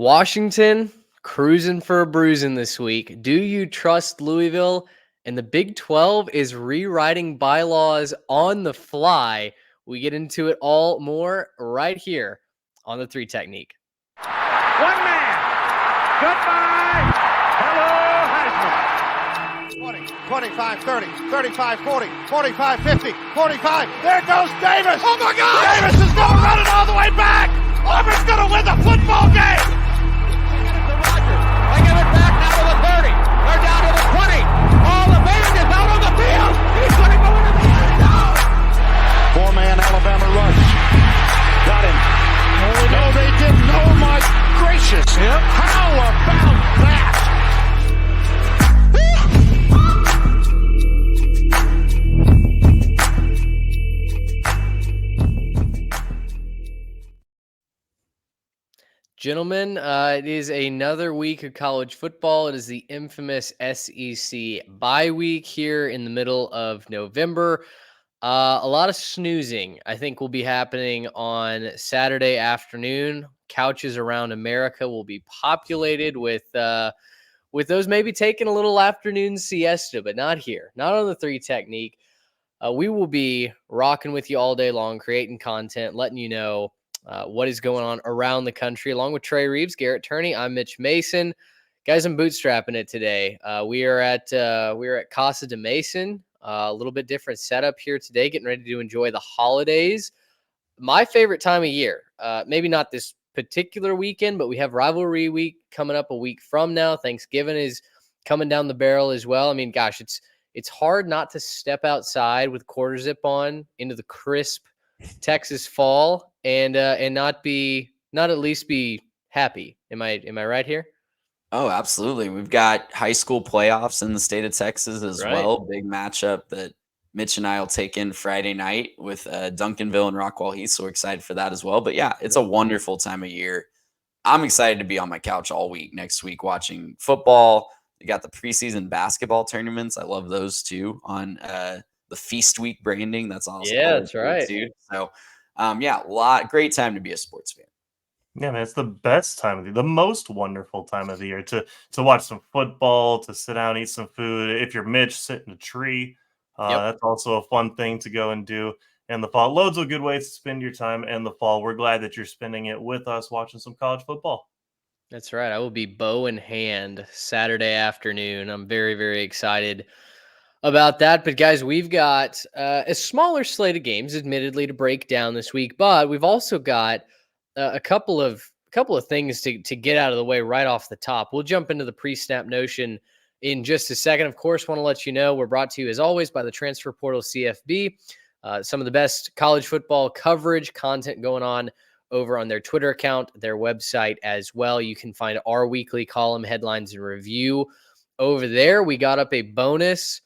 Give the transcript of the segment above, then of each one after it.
Washington cruising for a bruising this week. Do you trust Louisville? And the Big 12 is rewriting bylaws on the fly. We get into it all more right here on the Three Technique. One man. Goodbye. Hello, Heisman. 20, 25, 30, 35, 40, 45, 50, 45. There goes Davis. Oh, my God. Davis is going running all the way back. Auburn's going to win the football game. They give it back now to the 30. They're down to the 20. All the band is out on the field. He's going to go into the end zone. Four-man Alabama rush. Got him. No, they didn't. Oh, my gracious. Yep. How about that? Gentlemen, it is another week of college football. It is the infamous SEC bye week here in the middle of November. A lot of snoozing, I think, will be happening on Saturday afternoon. Couches around America will be populated with those maybe taking a little afternoon siesta, but not here, not on the Three Technique. We will be rocking with you all day long, creating content, letting you know what is going on around the country, along with Trey Reeves, Garrett Turney. I'm Mitch Mason. Guys, I'm bootstrapping it today. We are at Casa de Mason. A little bit different setup here today, getting ready to enjoy the holidays. My favorite time of year. Maybe not this particular weekend, but we have rivalry week coming up a week from now. Thanksgiving is coming down the barrel as well. I mean, gosh, it's hard not to step outside with quarter zip on into the crisp Texas fall and not at least be happy. Am I right here? Oh, absolutely. We've got high school playoffs in the state of Texas as well. Big matchup that Mitch and I will take in Friday night with Duncanville and Rockwall Heath. So we're excited for that as well. But yeah, it's a wonderful time of year. I'm excited to be on my couch all week next week watching football. We got the preseason basketball tournaments. I love those too on the Feast Week branding. That's awesome. Yeah, that's right. Too. So great time to be a sports fan. Yeah, man, it's the best time of the year, the most wonderful time of the year to watch some football, to sit down, eat some food. If you're Mitch, sit in a tree. That's also a fun thing to go and do in the fall. Loads of good ways to spend your time in the fall. We're glad that you're spending it with us watching some college football. That's right. I will be bow in hand Saturday afternoon. I'm very, very excited about that. But guys, we've got a smaller slate of games, admittedly, to break down this week. But we've also got a couple of things to get out of the way right off the top. We'll jump into the pre-snap notion in just a second. Of course, want to let you know we're brought to you as always by the Transfer Portal CFB. Some of the best college football coverage content going on over on their Twitter account, their website as well. You can find our weekly column, headlines and review over there. We got up a bonus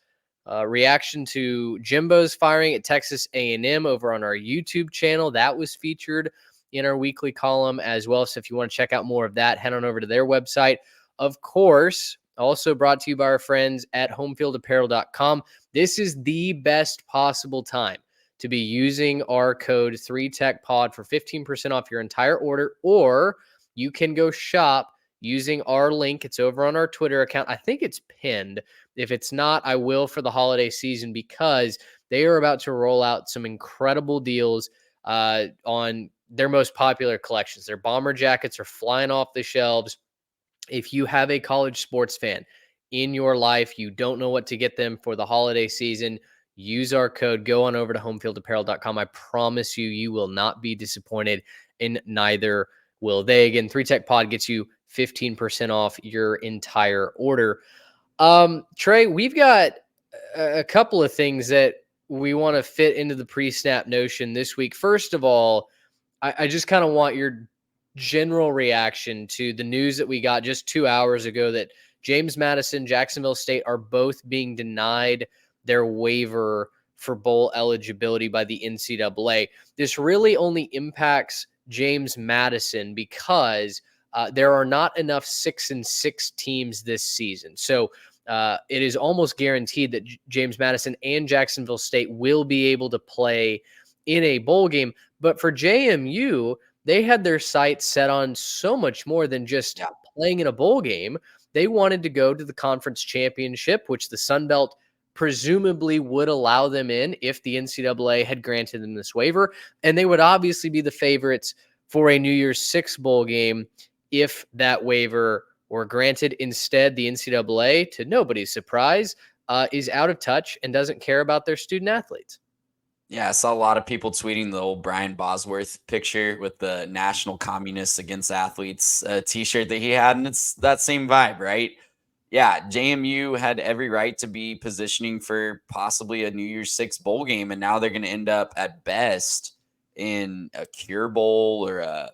reaction to Jimbo's firing at Texas A&M over on our YouTube channel. That was featured in our weekly column as well. So if you want to check out more of that, head on over to their website. Of course, also brought to you by our friends at homefieldapparel.com. This is the best possible time to be using our code 3TechPod for 15% off your entire order, or you can go shop using our link. It's over on our Twitter account. I think it's pinned. If it's not, I will for the holiday season, because they are about to roll out some incredible deals on their most popular collections. Their bomber jackets are flying off the shelves. If you have a college sports fan in your life, you don't know what to get them for the holiday season, use our code. Go on over to homefieldapparel.com. I promise you, you will not be disappointed, and neither will they. Again, 3Tech Pod gets you 15% off your entire order. Trey, we've got a couple of things that we want to fit into the pre-snap notion this week. First of all, I just kind of want your general reaction to the news that we got just 2 hours ago that James Madison, Jacksonville State are both being denied their waiver for bowl eligibility by the NCAA. This really only impacts James Madison because there are not enough 6-6 teams this season. So it is almost guaranteed that James Madison and Jacksonville State will be able to play in a bowl game. But for JMU, they had their sights set on so much more than just Yeah. playing in a bowl game. They wanted to go to the conference championship, which the Sun Belt presumably would allow them in if the NCAA had granted them this waiver. And they would obviously be the favorites for a New Year's Six bowl game if that waiver were granted. Instead, the NCAA, to nobody's surprise, is out of touch and doesn't care about their student athletes. Yeah, I saw a lot of people tweeting the old Brian Bosworth picture with the National Communists Against Athletes t-shirt that he had, and it's that same vibe, right? Yeah, JMU had every right to be positioning for possibly a New Year's Six bowl game, and now they're going to end up at best in a Cure Bowl or a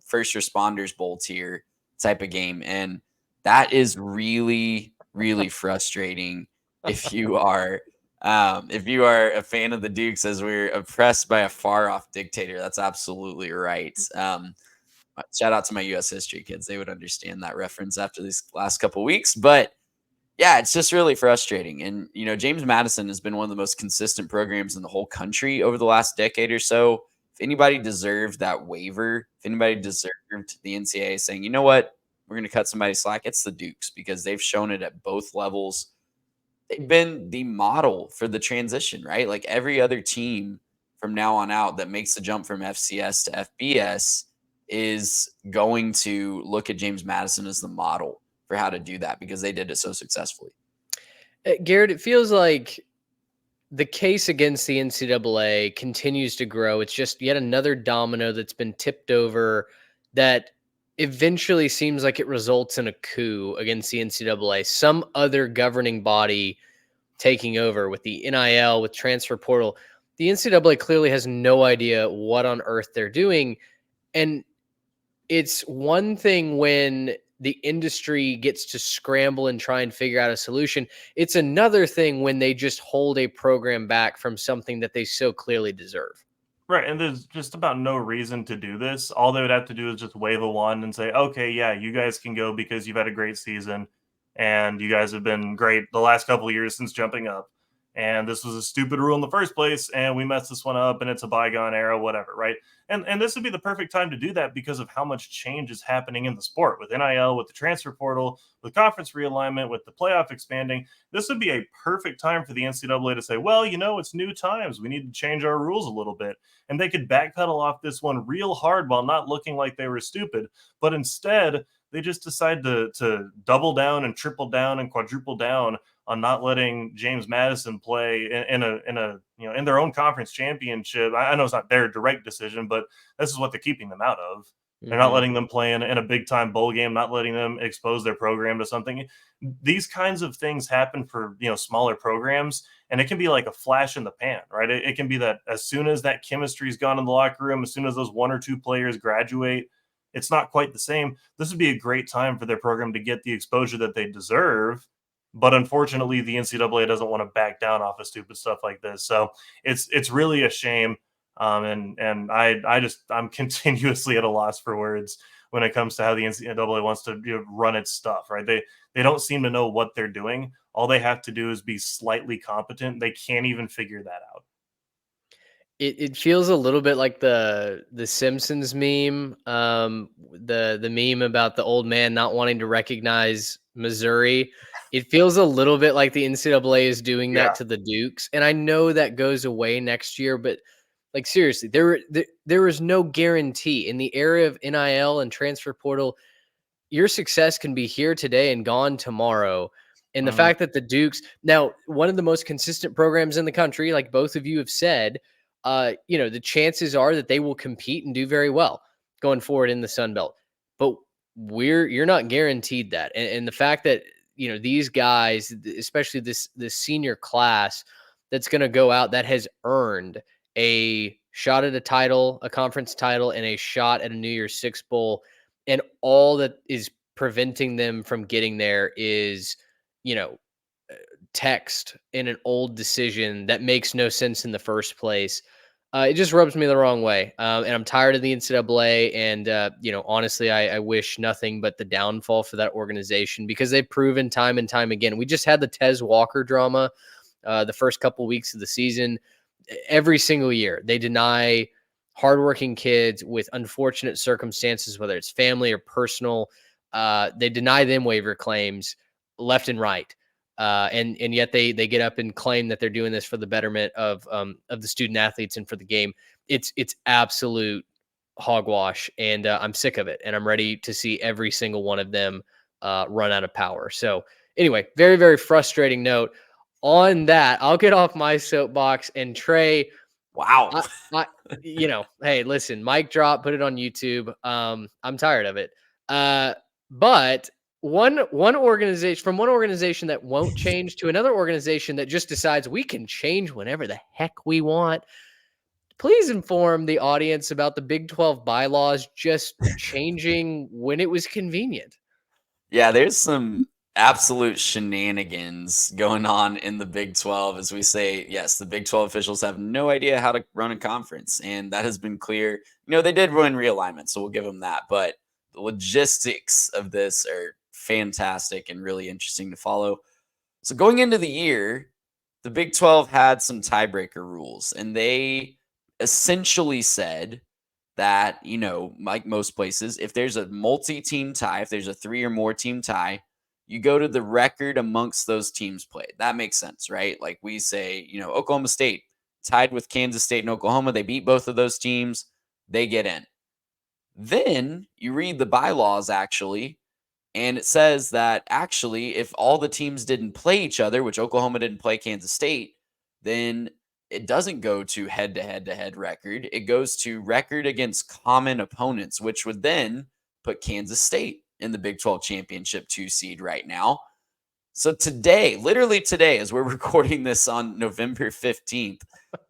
First Responders Bowl tier type of game, and that is really, really frustrating if you are a fan of the Dukes, as we're oppressed by a far off dictator. That's absolutely right. Shout out to my U.S. history kids. They would understand that reference after these last couple weeks. But yeah, it's just really frustrating. And, James Madison has been one of the most consistent programs in the whole country over the last decade or so. If anybody deserved that waiver, if anybody deserved the NCAA saying, you know what, we're going to cut somebody slack, it's the Dukes, because they've shown it at both levels. They've been the model for the transition, right? Like every other team from now on out that makes the jump from FCS to FBS is going to look at James Madison as the model for how to do that, because they did it so successfully. Garrett, it feels like the case against the NCAA continues to grow. It's just yet another domino that's been tipped over that eventually seems like it results in a coup against the NCAA. Some other governing body taking over with the NIL, with transfer portal. The NCAA clearly has no idea what on earth they're doing. And it's one thing when the industry gets to scramble and try and figure out a solution. It's another thing when they just hold a program back from something that they so clearly deserve. Right, and there's just about no reason to do this. All they would have to do is just wave a wand and say, okay, yeah, you guys can go because you've had a great season and you guys have been great the last couple of years since jumping up. And this was a stupid rule in the first place, and we messed this one up, and it's a bygone era, whatever, right? And this would be the perfect time to do that because of how much change is happening in the sport with NIL, with the transfer portal, with conference realignment, with the playoff expanding. This would be a perfect time for the NCAA to say, well, it's new times. We need to change our rules a little bit. And they could backpedal off this one real hard while not looking like they were stupid. But instead, they just decide to double down and triple down and quadruple down on not letting James Madison play in their own conference championship. I know it's not their direct decision, but this is what they're keeping them out of. They're not letting them play in a big time bowl game, not letting them expose their program to something. These kinds of things happen for smaller programs, and it can be like a flash in the pan, right? It can be that as soon as that chemistry's gone in the locker room, as soon as those one or two players graduate, it's not quite the same. This would be a great time for their program to get the exposure that they deserve. But unfortunately, the NCAA doesn't want to back down off of stupid stuff like this. So it's really a shame. And I'm continuously at a loss for words when it comes to how the NCAA wants to run its stuff, right? They don't seem to know what they're doing. All they have to do is be slightly competent. They can't even figure that out. It feels a little bit like the Simpsons meme, the meme about the old man not wanting to recognize Missouri. It feels a little bit like the NCAA is doing that to the Dukes, and I know that goes away next year. But like seriously, there is no guarantee in the era of NIL and transfer portal. Your success can be here today and gone tomorrow. And the fact that the Dukes, now one of the most consistent programs in the country, like both of you have said, the chances are that they will compete and do very well going forward in the Sun Belt. But you're not guaranteed that. And the fact that, these guys, especially this senior class that's going to go out that has earned a shot at a title, a conference title, and a shot at a New Year's Six bowl. And all that is preventing them from getting there is, text in an old decision that makes no sense in the first place. It just rubs me the wrong way. And I'm tired of the NCAA. And, honestly, I wish nothing but the downfall for that organization because they've proven time and time again. We just had the Tez Walker drama the first couple weeks of the season. Every single year, they deny hardworking kids with unfortunate circumstances, whether it's family or personal. They deny them waiver claims left and right. And yet they get up and claim that they're doing this for the betterment of the student athletes and for the game. It's absolute hogwash, and I'm sick of it. And I'm ready to see every single one of them run out of power. So anyway, very, very frustrating note. On that, I'll get off my soapbox. And Trey, wow, hey, listen, mic drop, put it on YouTube. I'm tired of it. But one organization that won't change to another organization that just decides we can change whenever the heck we want. Please inform the audience about the Big 12 bylaws just changing when it was convenient. Yeah, there's some absolute shenanigans going on in the Big 12. As we say, yes, the Big 12 officials have no idea how to run a conference, and that has been clear. They did run realignment, so we'll give them that, but the logistics of this are fantastic and really interesting to follow. So going into the year, the Big 12 had some tiebreaker rules, and they essentially said that, like most places, if there's a multi-team tie, if there's a 3 or more team tie, you go to the record amongst those teams played. That makes sense, right? Like we say, Oklahoma State tied with Kansas State and Oklahoma. They beat both of those teams. They get in. Then you read the bylaws, actually, and it says that actually, if all the teams didn't play each other, which Oklahoma didn't play Kansas State, then it doesn't go to head-to-head record. It goes to record against common opponents, which would then put Kansas State in the Big 12 championship 2 seed right now. So today, literally today, as we're recording this on November 15th,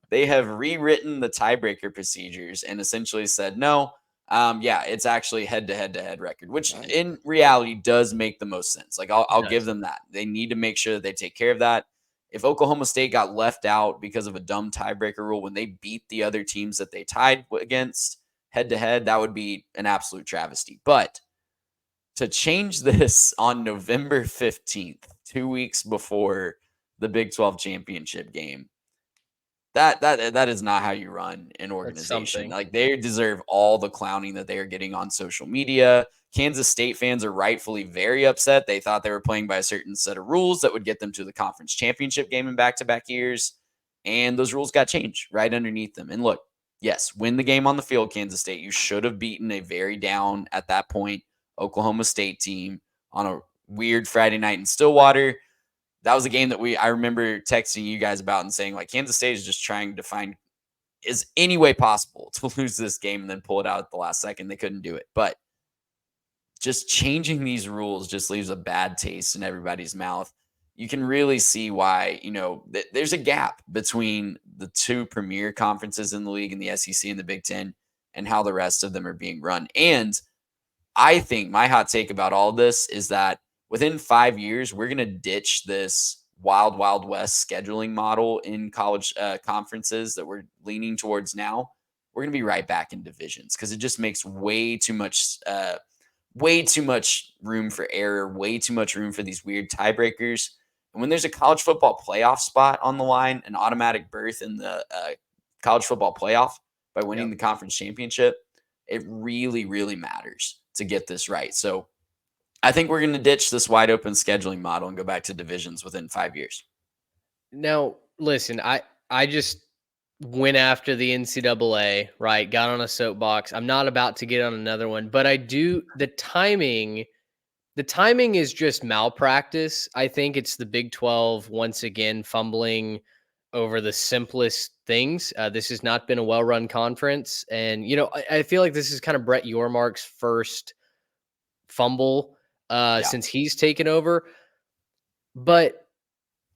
they have rewritten the tiebreaker procedures and essentially said, no, it's actually head-to-head record, which in reality does make the most sense. Like I'll give them that. They need to make sure that they take care of that. If Oklahoma State got left out because of a dumb tiebreaker rule when they beat the other teams that they tied against head-to-head, that would be an absolute travesty. But to change this on November 15th, 2 weeks before the Big 12 championship game, that is not how you run an organization. Like, they deserve all the clowning that they are getting on social media. Kansas State fans are rightfully very upset. They thought they were playing by a certain set of rules that would get them to the conference championship game in back-to-back years, and those rules got changed right underneath them. And look, yes, win the game on the field, Kansas State. You should have beaten a very down at that point Oklahoma State team on a weird Friday night in Stillwater. That was a game that I remember texting you guys about and saying, like, Kansas State is just trying to find is any way possible to lose this game and then pull it out at the last second. They couldn't do it. But just changing these rules just leaves a bad taste in everybody's mouth. You can really see why, there's a gap between the 2 premier conferences in the league, in the SEC and the Big Ten, and how the rest of them are being run. And I think my hot take about all this is that within 5 years, we're going to ditch this wild, wild west scheduling model in college conferences that we're leaning towards now. We're going to be right back in divisions because it just makes way too much room for error, way too much room for these weird tiebreakers. And when there's a college football playoff spot on the line, an automatic berth in the college football playoff by winning the conference championship, it really, really matters to get this right. So I think we're going to ditch this wide open scheduling model and go back to divisions within 5 years. Now, listen, I just went after the NCAA, right? Got on a soapbox. I'm not about to get on another one, but the timing is just malpractice. I think it's the Big 12 once again fumbling over the simplest things. This has not been a well-run conference. And, I feel like this is kind of Brett Yormark's first fumble since he's taken over. But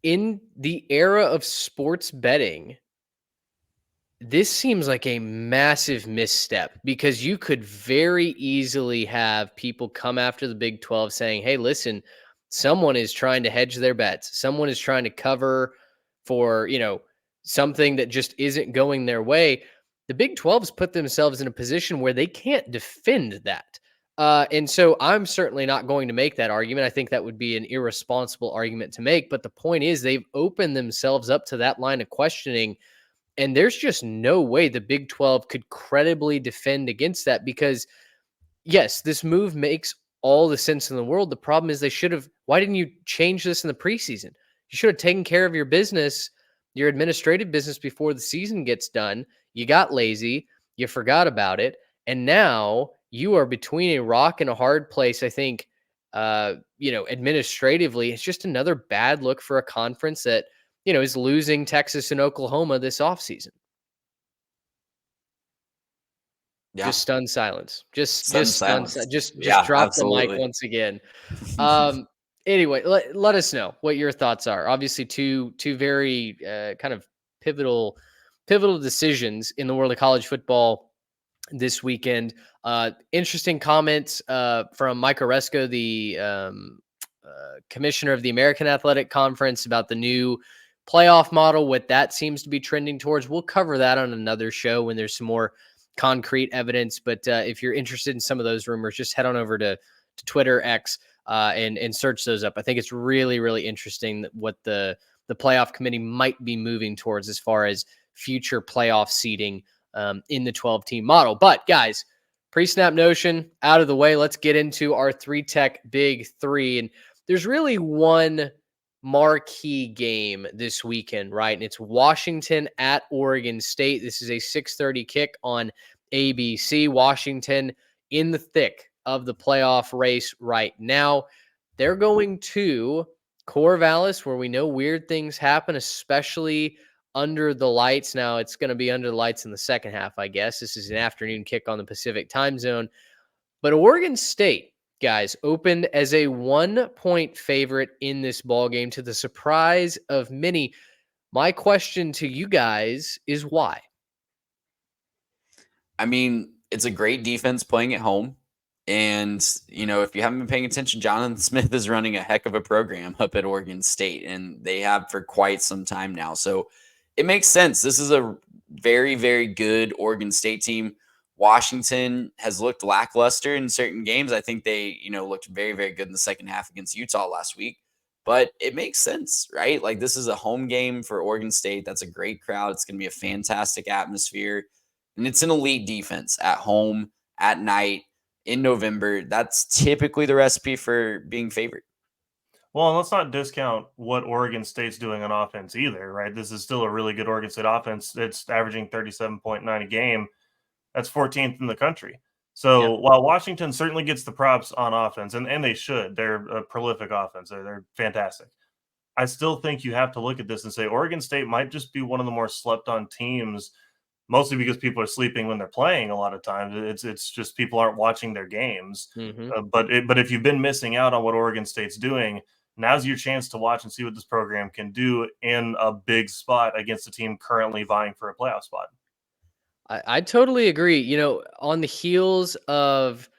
in the era of sports betting, this seems like a massive misstep because you could very easily have people come after the Big 12 saying, hey, listen, someone is trying to hedge their bets. Someone is trying to cover for, something that just isn't going their way. The Big 12's put themselves in a position where they can't defend that. And so I'm certainly not going to make that argument. I think that would be an irresponsible argument to make. But the point is they've opened themselves up to that line of questioning And there's just no way the Big 12 could credibly defend against that because, yes, this move makes all the sense in the world. The problem is why didn't you change this in the preseason? You should have taken care of your business, your administrative business before the season gets done. You got lazy, you forgot about it, and now you are between a rock and a hard place. I think, administratively, it's just another bad look for a conference that, is losing Texas and Oklahoma this offseason. Yeah. Just stunned silence. Just Stunned stunned silence. just Yeah, drop the mic absolutely. once again. Anyway, let us know what your thoughts are. Obviously, two very kind of pivotal decisions in the world of college football this weekend. Interesting comments from Mike Oresco, the commissioner of the American Athletic Conference, about the new playoff model, what that seems to be trending towards. We'll cover that on another show when there's some more concrete evidence. But if you're interested in some of those rumors, just head on over to Twitter, X, and search those up. I think it's really, really interesting what the playoff committee might be moving towards as far as future playoff seeding in the 12-team model. But guys, pre-snap notion out of the way. Let's get into our 3-tech big three. And there's really one marquee game this weekend, right? And it's Washington at Oregon State. This is a 6:30 kick on ABC. Washington in the thick of the playoff race right now. They're going to Corvallis, where we know weird things happen, especially under the lights. Now it's going to be under the lights in the second half, I guess. This is an afternoon kick on the Pacific time zone. But Oregon State, guys, opened as a 1-point favorite in this ball game, to the surprise of many. My question to you guys is why? I mean, it's a great defense playing at home. And, if you haven't been paying attention, Jonathan Smith is running a heck of a program up at Oregon State, and they have for quite some time now. So it makes sense. This is a very, very good Oregon State team. Washington has looked lackluster in certain games. I think they, looked very, very good in the second half against Utah last week. But it makes sense, right? Like, this is a home game for Oregon State. That's a great crowd. It's going to be a fantastic atmosphere. And it's an elite defense at home, at night, in November. That's typically the recipe for being favored. Well, and let's not discount what Oregon State's doing on offense either, right? This is still a really good Oregon State offense. It's averaging 37.9 a game. That's 14th in the country. So while Washington certainly gets the props on offense, and they should, they're a prolific offense. They're fantastic. I still think you have to look at this and say Oregon State might just be one of the more slept-on teams, mostly because people are sleeping when they're playing a lot of times. It's just people aren't watching their games. Mm-hmm. But if you've been missing out on what Oregon State's doing, now's your chance to watch and see what this program can do in a big spot against a team currently vying for a playoff spot. I totally agree. On the heels of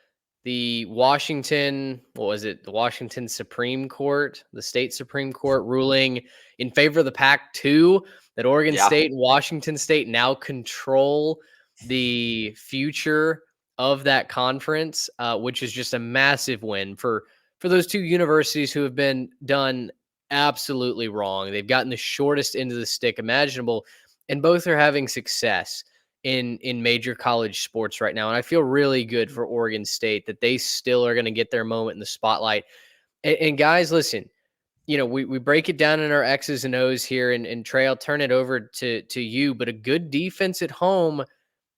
the Washington, the Washington Supreme Court, the state Supreme Court ruling in favor of the Pac-2, that Oregon State and Washington State now control the future of that conference, which is just a massive win for those two universities who have been done absolutely wrong. They've gotten the shortest end of the stick imaginable, and both are having success in major college sports right now. And I feel really good for Oregon State that they still are going to get their moment in the spotlight. And guys, listen, we break it down in our X's and O's here, and Trey, I'll turn it over to you, but a good defense at home,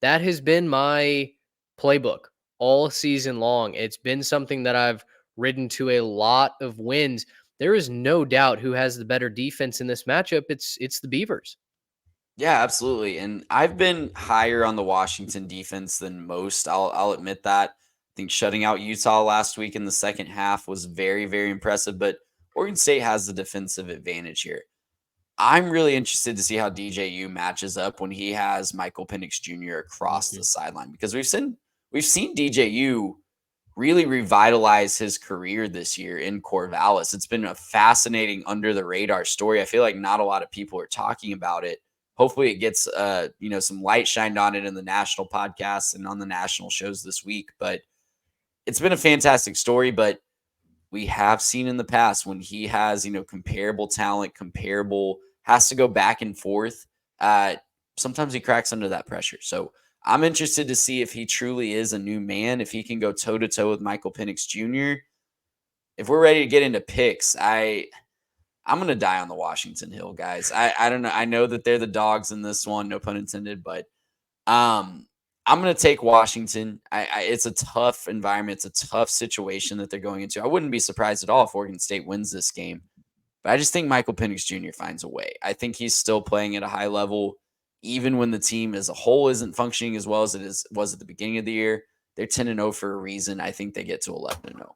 that has been my playbook all season long. It's been something that I've ridden to a lot of wins. There is no doubt who has the better defense in this matchup. It's the Beavers. Yeah, absolutely. And I've been higher on the Washington defense than most. I'll admit that. I think shutting out Utah last week in the second half was very, very impressive, but Oregon State has the defensive advantage here. I'm really interested to see how DJU matches up when he has Michael Penix Jr. across the sideline, because we've seen DJU really revitalize his career this year in Corvallis. It's been a fascinating under the radar story. I feel like not a lot of people are talking about it. Hopefully it gets some light shined on it in the national podcasts and on the national shows this week. But it's been a fantastic story. But we have seen in the past when he has comparable talent, has to go back and forth. sometimes he cracks under that pressure. So I'm interested to see if he truly is a new man, if he can go toe-to-toe with Michael Penix Jr. If we're ready to get into picks, I'm going to die on the Washington Hill, guys. I don't know. I know that they're the dogs in this one, no pun intended, but I'm going to take Washington. It's a tough environment. It's a tough situation that they're going into. I wouldn't be surprised at all if Oregon State wins this game. But I just think Michael Penix Jr. finds a way. I think he's still playing at a high level, even when the team as a whole isn't functioning as well as was at the beginning of the year. They're 10-0 for a reason. I think they get to 11-0.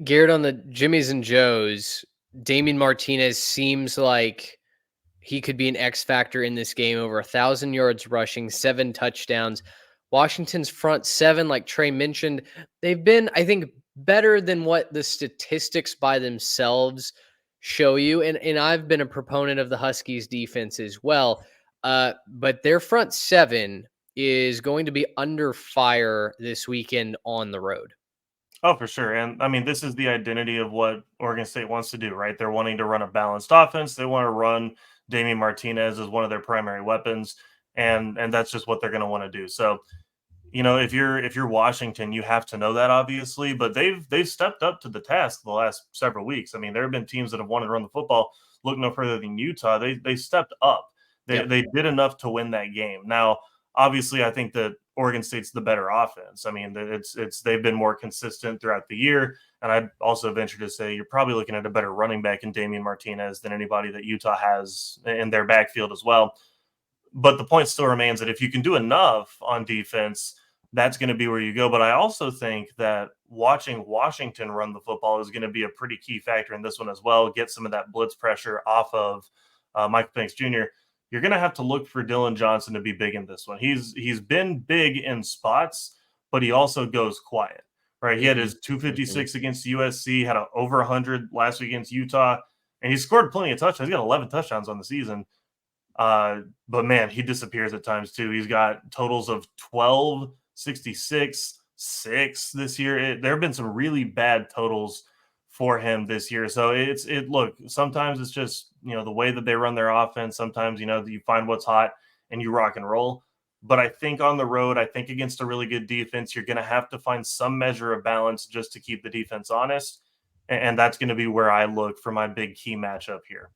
Garrett, on the Jimmys and Joes, Damien Martinez seems like he could be an X factor in this game. Over 1,000 yards rushing, 7 touchdowns. Washington's front seven, like Trey mentioned, they've been, I think, better than what the statistics by themselves show you. And I've been a proponent of the Huskies defense as well. But their front seven is going to be under fire this weekend on the road. Oh, for sure. And I mean, this is the identity of what Oregon State wants to do, right? They're wanting to run a balanced offense. They want to run Damien Martinez as one of their primary weapons. And that's just what they're going to want to do. So, if you're Washington, you have to know that, obviously, but they've stepped up to the task the last several weeks. I mean, there have been teams that have wanted to run the football. Look no further than Utah. They stepped up. They did enough to win that game. Now, obviously, I think that Oregon State's the better offense. I mean, they've been more consistent throughout the year, and I'd also venture to say you're probably looking at a better running back in Damien Martinez than anybody that Utah has in their backfield as well. But the point still remains that if you can do enough on defense, that's going to be where you go. But I also think that watching Washington run the football is going to be a pretty key factor in this one as well. Get some of that blitz pressure off of Michael Penix Jr. You're going to have to look for Dylan Johnson to be big in this one. He's been big in spots, but he also goes quiet, right? He had his 256 against USC, had over 100 last week against Utah, and he scored plenty of touchdowns. He's got 11 touchdowns on the season. But man, he disappears at times too. He's got totals of 12, 66, 6 this year. There have been some really bad totals for him this year. So look, sometimes it's just, the way that they run their offense. Sometimes, you find what's hot and you rock and roll. But I think on the road, I think against a really good defense, you're going to have to find some measure of balance just to keep the defense honest. And that's going to be where I look for my big key matchup here.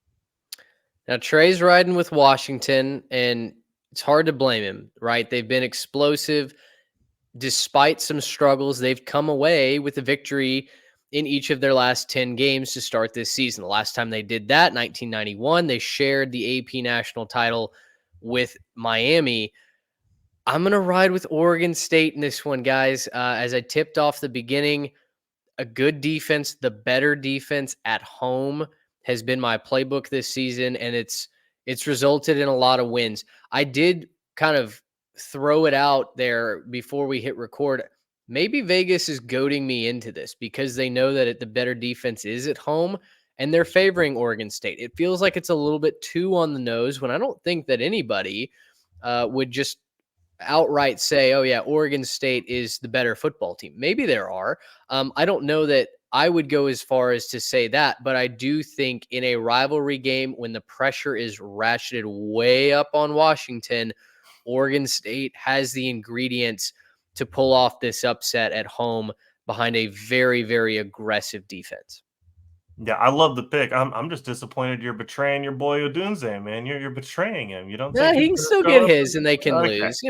Now, Trey's riding with Washington, and it's hard to blame him, right? They've been explosive. Despite some struggles, they've come away with a victory in each of their last 10 games to start this season. The last time they did that, 1991, they shared the AP national title with Miami. I'm going to ride with Oregon State in this one, guys. As I tipped off the beginning, a good defense, the better defense at home has been my playbook this season, and it's resulted in a lot of wins. I did kind of throw it out there before we hit record. Maybe Vegas is goading me into this because they know that the better defense is at home, and they're favoring Oregon State. It feels like it's a little bit too on the nose when I don't think that anybody would just outright say, oh yeah, Oregon State is the better football team. Maybe there are. I don't know that I would go as far as to say that, but I do think in a rivalry game when the pressure is ratcheted way up on Washington, Oregon State has the ingredients to pull off this upset at home behind a very, very aggressive defense. Yeah, I love the pick. I'm just disappointed you're betraying your boy Odunze, man. You're betraying him. You don't think he can still get his and they can lose,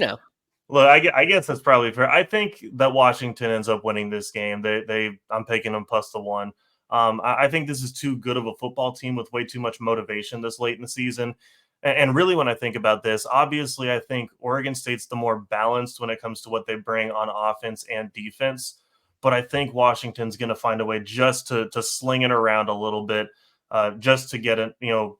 Look, I guess that's probably fair. I think that Washington ends up winning this game. I'm picking them +1. I think this is too good of a football team with way too much motivation this late in the season. And really, when I think about this, obviously, I think Oregon State's the more balanced when it comes to what they bring on offense and defense. But I think Washington's going to find a way just to sling it around a little bit, just to get it,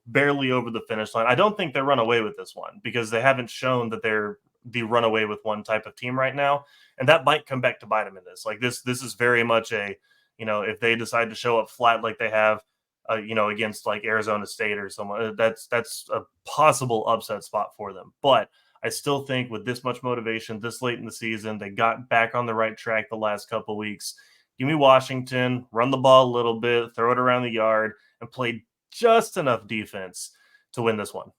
barely over the finish line. I don't think they run away with this one because they haven't shown that they're the runaway with one type of team right now. And that might come back to bite them in this. Like this is very much a, if they decide to show up flat like they have, against like Arizona State or someone, that's a possible upset spot for them. But I still think with this much motivation this late in the season, they got back on the right track the last couple of weeks. Give me Washington, run the ball a little bit, throw it around the yard, and play just enough defense to win this one.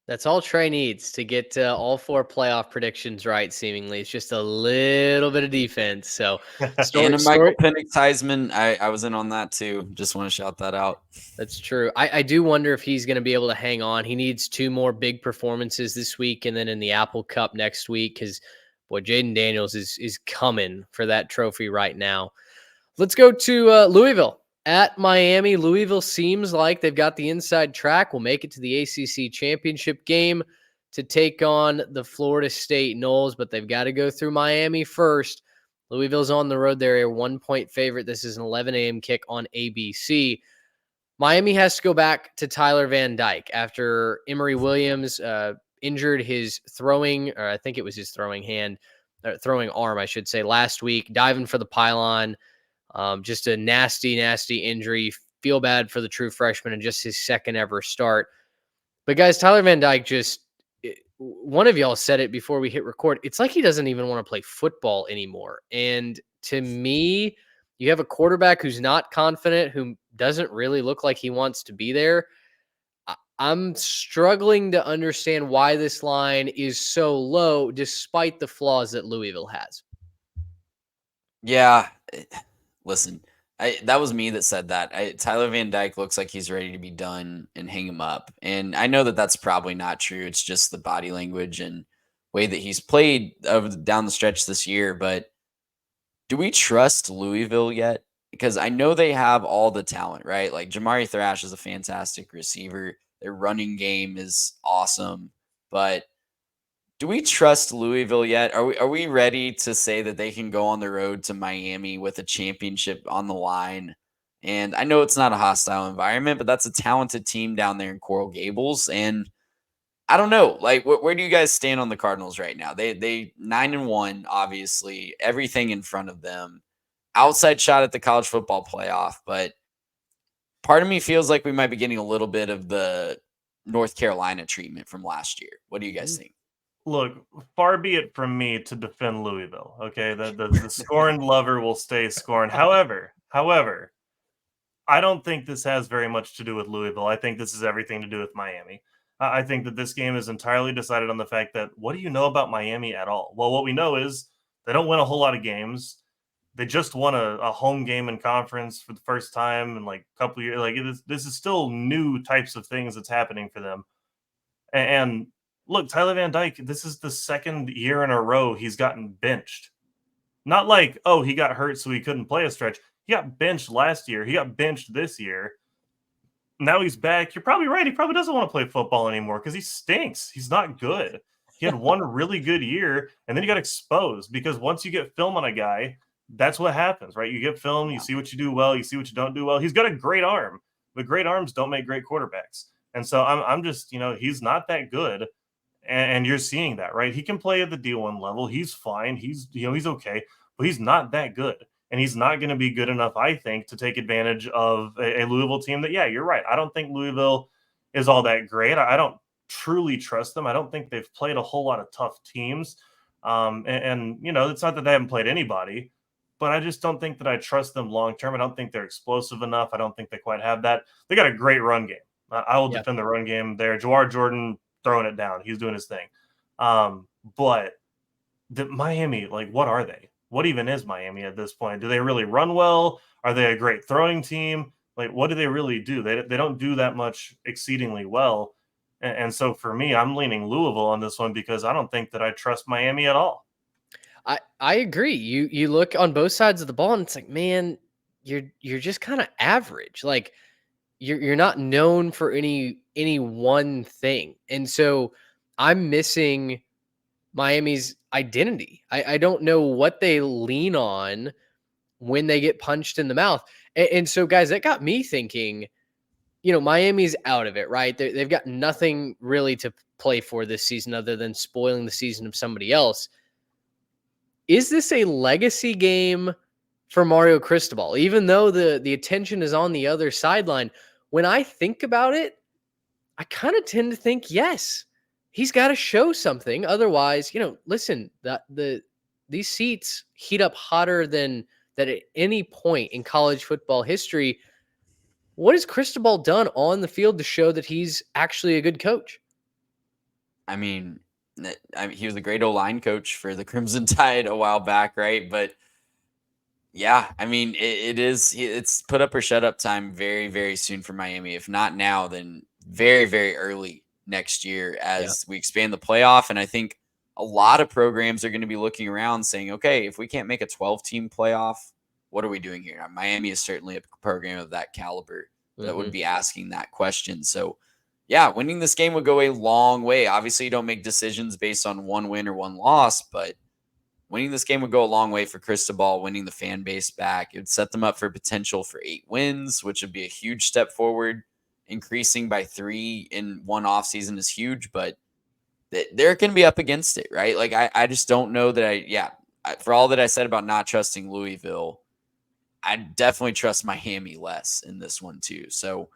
That's all Trey needs to get all 4 playoff predictions right, seemingly. It's just a little bit of defense. So, And story a Michael story Penix Heisman, I was in on that too. Just want to shout that out. That's true. I do wonder if he's going to be able to hang on. He needs 2 more big performances this week and then in the Apple Cup next week because, boy, Jaden Daniels is coming for that trophy right now. Let's go to Louisville at Miami. Louisville seems like they've got the inside track. We'll make it to the ACC championship game to take on the Florida State Noles, but they've got to go through Miami first. Louisville's on the road. They're a 1-point favorite. This is an 11 a.m. kick on ABC. Miami has to go back to Tyler Van Dyke after Emory Williams injured his throwing, or I think it was his throwing arm, I should say, last week, diving for the pylon. Just a nasty, nasty injury. Feel bad for the true freshman and just his second ever start. But guys, Tyler Van Dyke one of y'all said it before we hit record. It's like he doesn't even want to play football anymore. And to me, you have a quarterback who's not confident, who doesn't really look like he wants to be there. I'm struggling to understand why this line is so low, despite the flaws that Louisville has. Yeah, listen, that was me that said that. Tyler Van Dyke looks like he's ready to be done and hang him up. And I know that that's probably not true. It's just the body language and way that he's played down the stretch this year. But do we trust Louisville yet? Because I know they have all the talent, right? Like Jamari Thrash is a fantastic receiver. Their running game is awesome. But do we trust Louisville yet? Are we ready to say that they can go on the road to Miami with a championship on the line? And I know it's not a hostile environment, but that's a talented team down there in Coral Gables. And I don't know, like where do you guys stand on the Cardinals right now? They 9-1, obviously, everything in front of them. Outside shot at the college football playoff, but part of me feels like we might be getting a little bit of the North Carolina treatment from last year. What do you guys think? Look, far be it from me to defend Louisville. Okay, the scorned lover will stay scorned. However, I don't think this has very much to do with Louisville. I think this is everything to do with Miami. I think that this game is entirely decided on the fact that what do you know about Miami at all? Well, what we know is they don't win a whole lot of games. They just won a home game in conference for the first time in like a couple of years. Like this is still new types of things that's happening for them. And look, Tyler Van Dyke, this is the second year in a row he's gotten benched. Not like, oh, he got hurt so he couldn't play a stretch. He got benched last year. He got benched this year. Now he's back. You're probably right. He probably doesn't want to play football anymore because he stinks. He's not good. He had one really good year, and then he got exposed because once you get film on a guy, that's what happens, right? You get film, you see what you do well, you see what you don't do well. He's got a great arm, but great arms don't make great quarterbacks. And so I'm just, he's not that good. And you're seeing that, right? He can play at the D1 level. He's fine. He's okay, but he's not that good. And he's not going to be good enough, I think, to take advantage of a Louisville team that, yeah, you're right. I don't think Louisville is all that great. I don't truly trust them. I don't think they've played a whole lot of tough teams. It's not that they haven't played anybody, but I just don't think that I trust them long term. I don't think they're explosive enough. I don't think they quite have that. They got a great run game. I will defend the run game there. Jawar Jordan throwing it down. He's doing his thing. But the Miami, like, what are they? What even is Miami at this point? Do they really run well? Are they a great throwing team? Like, what do they really do? They don't do that much exceedingly well. And so for me, I'm leaning Louisville on this one because I don't think that I trust Miami at all. I agree. You look on both sides of the ball and it's like, man, you're just kind of average. Like you're not known for any one thing. And so I'm missing Miami's identity. I don't know what they lean on when they get punched in the mouth. And so, guys, that got me thinking, Miami's out of it, right? They've got nothing really to play for this season other than spoiling the season of somebody else. Is this a legacy game for Mario Cristobal? Even though the attention is on the other sideline, when I think about it, I kind of tend to think, yes, he's got to show something. Otherwise, listen, these seats heat up hotter than that at any point in college football history. What has Cristobal done on the field to show that he's actually a good coach? I mean, he was a great O-line coach for the Crimson Tide a while back, right? But yeah, I mean, it's put up or shut up time very, very soon for Miami. If not now, then very, very early next year Yeah. as we expand the playoff. And I think a lot of programs are going to be looking around saying, okay, if we can't make a 12-team playoff, what are we doing here? Miami is certainly a program of that caliber that would be asking that question. So, yeah, winning this game would go a long way. Obviously, you don't make decisions based on one win or one loss, but winning this game would go a long way for Cristobal, winning the fan base back. It would set them up for potential for 8 wins, which would be a huge step forward. Increasing by 3 in one offseason is huge, but they're going to be up against it, right? Like, I just don't know that for all that I said about not trusting Louisville, I definitely trust Miami less in this one too. So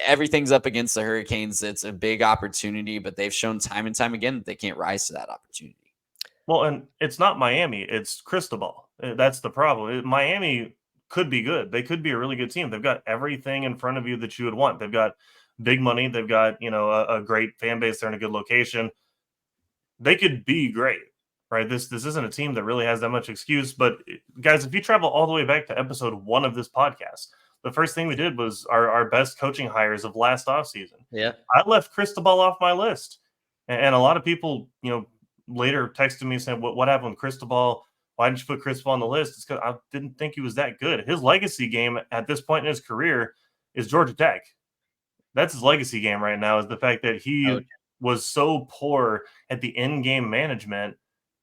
everything's up against the Hurricanes. It's a big opportunity, but they've shown time and time again that they can't rise to that opportunity. Well, and it's not Miami, it's Cristobal. That's the problem. Miami could be good. They could be a really good team. They've got everything in front of you that you would want. They've got big money. They've got, a great fan base. They're in a good location. They could be great, right? This isn't a team that really has that much excuse. But guys, if you travel all the way back to episode 1 of this podcast, the first thing we did was our best coaching hires of last offseason. Yeah. I left Cristobal off my list. And a lot of people, later texted me saying, what happened with Cristobal? Why didn't you put Cristobal on the list? It's because I didn't think he was that good. His legacy game at this point in his career is Georgia Tech. That's his legacy game right now, is the fact that he was so poor at the in-game management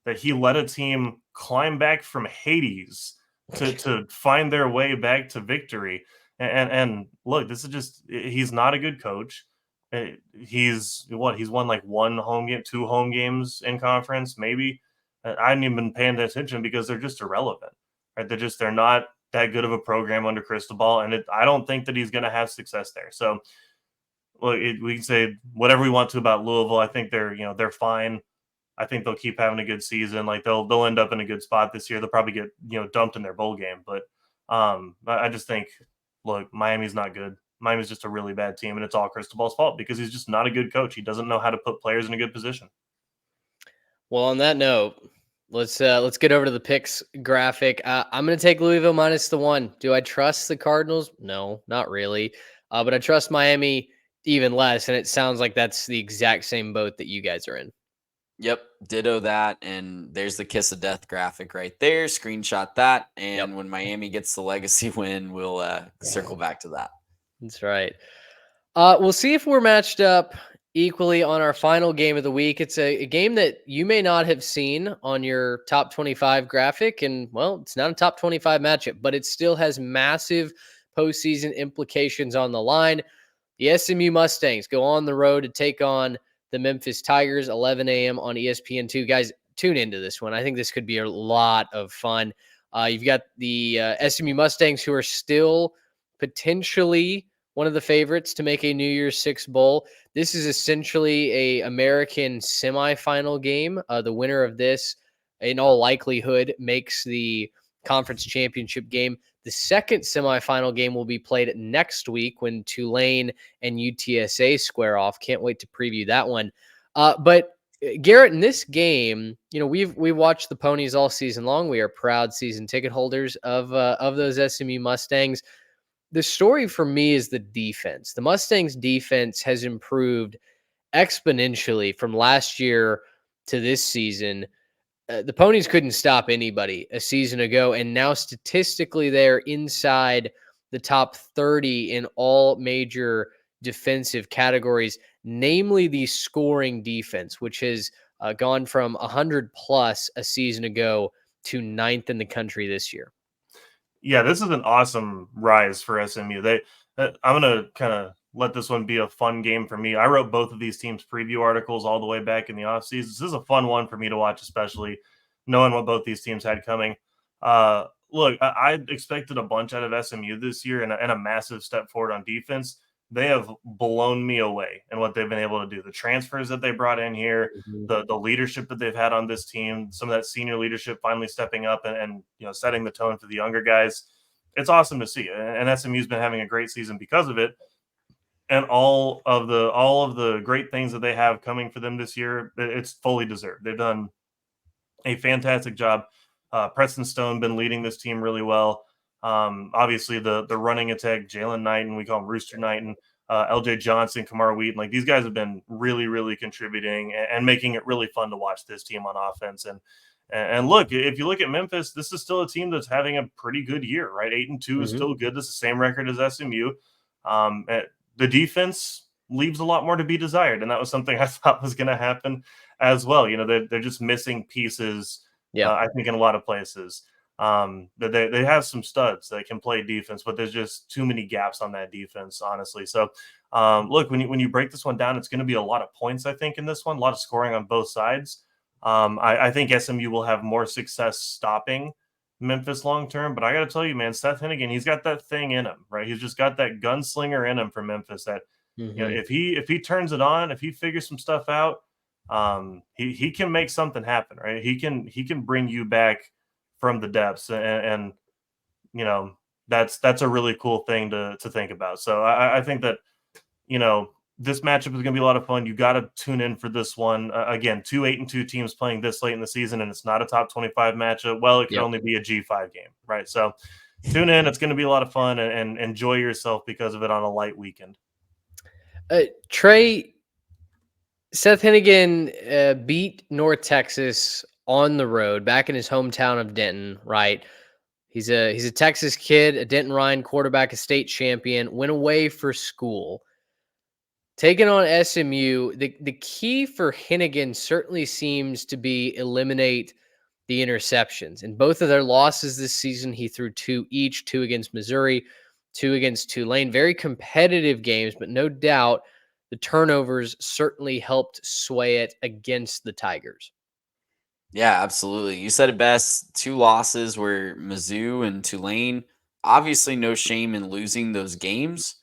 that he let a team climb back from Hades to find their way back to victory. And look, this is just, he's not a good coach. He's won like 1 home game, 2 home games in conference, maybe. I hadn't even been paying attention because they're just irrelevant, right? They're not that good of a program under Cristobal, and I don't think that he's going to have success there. So, look, we can say whatever we want to about Louisville. I think they're fine. I think they'll keep having a good season. Like they'll end up in a good spot this year. They'll probably get dumped in their bowl game, but I just think, look, Miami's not good. Miami's just a really bad team, and it's all Cristobal's fault because he's just not a good coach. He doesn't know how to put players in a good position. Well, on that note, let's get over to the picks graphic. I'm going to take Louisville minus the 1. Do I trust the Cardinals? No, not really. But I trust Miami even less, and it sounds like that's the exact same boat that you guys are in. Yep, ditto that, and there's the kiss of death graphic right there. Screenshot that, and when Miami gets the legacy win, we'll circle back to that. That's right. We'll see if we're matched up equally on our final game of the week. It's a game that you may not have seen on your top 25 graphic, and well, it's not a top 25 matchup, but it still has massive postseason implications on the line. The SMU Mustangs go on the road to take on the Memphis Tigers, 11 a.m. on ESPN2. Guys, tune into this one. I think this could be a lot of fun. You've got the SMU Mustangs, who are still potentially one of the favorites to make a New Year's Six bowl. This is essentially a American semifinal game. The winner of this, in all likelihood, makes the conference championship game. The second semifinal game will be played next week when Tulane and UTSA square off. Can't wait to preview that one. But Garrett, in this game, we've watched the Ponies all season long. We are proud season ticket holders of those SMU Mustangs. The story for me is the defense. The Mustangs defense has improved exponentially from last year to this season. The Ponies couldn't stop anybody a season ago, and now statistically they're inside the top 30 in all major defensive categories, namely the scoring defense, which has gone from 100 plus a season ago to 9th in the country this year. Yeah, this is an awesome rise for SMU. I'm going to kind of let this one be a fun game for me. I wrote both of these teams' preview articles all the way back in the offseason. This is a fun one for me to watch, especially knowing what both these teams had coming. Look, I expected a bunch out of SMU this year and a massive step forward on defense. They have blown me away in what they've been able to do. The transfers that they brought in here, the leadership that they've had on this team, some of that senior leadership finally stepping up and setting the tone for the younger guys. It's awesome to see. And SMU's been having a great season because of it. and all of the great things that they have coming for them this year, it's fully deserved. They've done a fantastic job. Preston Stone been leading this team really well. Obviously, the running attack, Jalen Knighton, we call him Rooster Knighton, LJ Johnson, Kamar Wheaton, like these guys have been really, really contributing and making it really fun to watch this team on offense. And look, if you look at Memphis, this is still a team that's having a pretty good year, right? 8-2 is still good. This is the same record as SMU. The defense leaves a lot more to be desired, and that was something I thought was going to happen as well. You know, they're just missing pieces. Yeah. I think in a lot of places. They have some studs that can play defense, but there's just too many gaps on that defense, honestly. So, look, when you break this one down, it's going to be a lot of points. I think in this one, a lot of scoring on both sides. I think SMU will have more success stopping Memphis long term, but I got to tell you, man, Seth Hennigan, he's got that thing in him, right? He's just got that gunslinger in him for Memphis. That you know, if he turns it on, if he figures some stuff out, he can make something happen, right? He can bring you back from the depths, and you know that's a really cool thing to think about. So I think that this matchup is going to be a lot of fun. You got to tune in for this one. Again, 8-2 teams playing this late in the season, and it's not a top 25 matchup. Well, it can only be a G5 game, right? So tune in. It's going to be a lot of fun, and enjoy yourself because of it on a light weekend. Trey, Seth Hennigan beat North Texas on the road back in his hometown of Denton, right? He's a Texas kid, a Denton Ryan quarterback, a state champion, went away for school. Taking on SMU, the key for Hennigan certainly seems to be eliminate the interceptions. In both of their losses this season, he threw 2 each, 2 against Missouri, 2 against Tulane. Very competitive games, but no doubt the turnovers certainly helped sway it against the Tigers. Yeah, absolutely. You said it best. 2 losses were Mizzou and Tulane. Obviously, no shame in losing those games,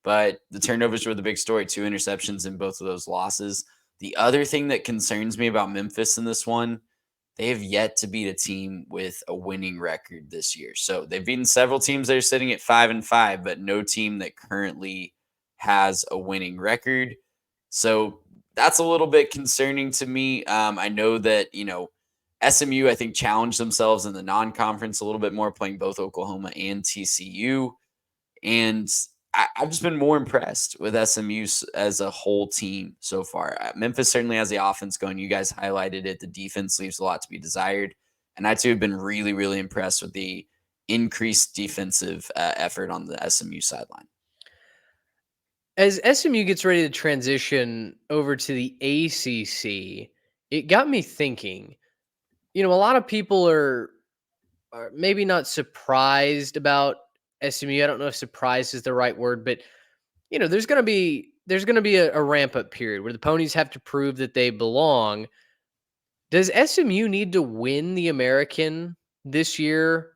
but the turnovers were the big story. 2 interceptions in both of those losses. The other thing that concerns me about Memphis in this one, they have yet to beat a team with a winning record this year. So they've beaten several teams that are sitting at 5-5, but no team that currently has a winning record. So that's a little bit concerning to me. I know that, SMU, I think, challenged themselves in the non-conference a little bit more, playing both Oklahoma and TCU. And I've just been more impressed with SMU as a whole team so far. Memphis certainly has the offense going. You guys highlighted it. The defense leaves a lot to be desired. And I, too, have been really, really impressed with the increased defensive effort on the SMU sideline. As SMU gets ready to transition over to the ACC, it got me thinking, a lot of people are maybe not surprised about SMU. I don't know if surprised is the right word, but there's going to be a ramp up period where the Ponies have to prove that they belong. Does SMU need to win the American this year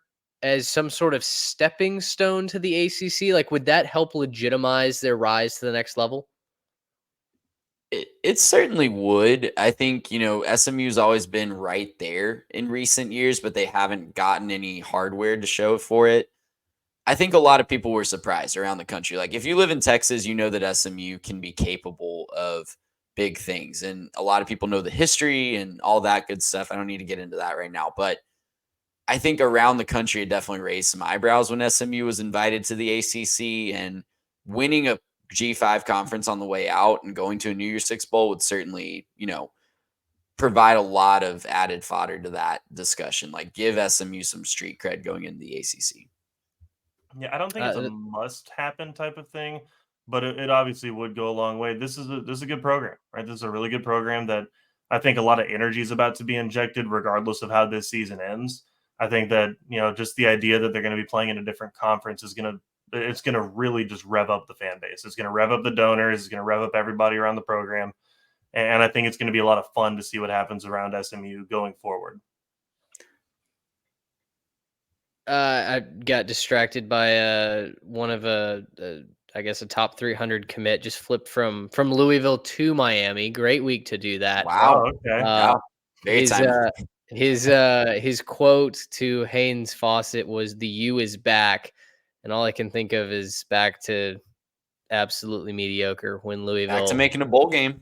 as some sort of stepping stone to the ACC? Like, would that help legitimize their rise to the next level? It certainly would. I think, SMU's always been right there in recent years, but they haven't gotten any hardware to show for it. I think a lot of people were surprised around the country. Like, if you live in Texas, you know that SMU can be capable of big things. And a lot of people know the history and all that good stuff. I don't need to get into that right now. But I think around the country, it definitely raised some eyebrows when SMU was invited to the ACC, and winning a G5 conference on the way out and going to a New Year's Six Bowl would certainly, provide a lot of added fodder to that discussion. Like, give SMU some street cred going into the ACC. Yeah, I don't think it's a must-happen type of thing, but it obviously would go a long way. This is a good program, right? This is a really good program that I think a lot of energy is about to be injected, regardless of how this season ends. I think that just the idea that they're going to be playing in a different conference is going to really just rev up the fan base. It's going to rev up the donors. It's going to rev up everybody around the program, and I think it's going to be a lot of fun to see what happens around SMU going forward. I got distracted by one of I guess a top 300 commit just flipped from Louisville to Miami. Great week to do that. Wow. Okay. His quote to Haynes Fawcett was, "The U is back," and all I can think of is back to absolutely mediocre when Back to Louisville. making a bowl game.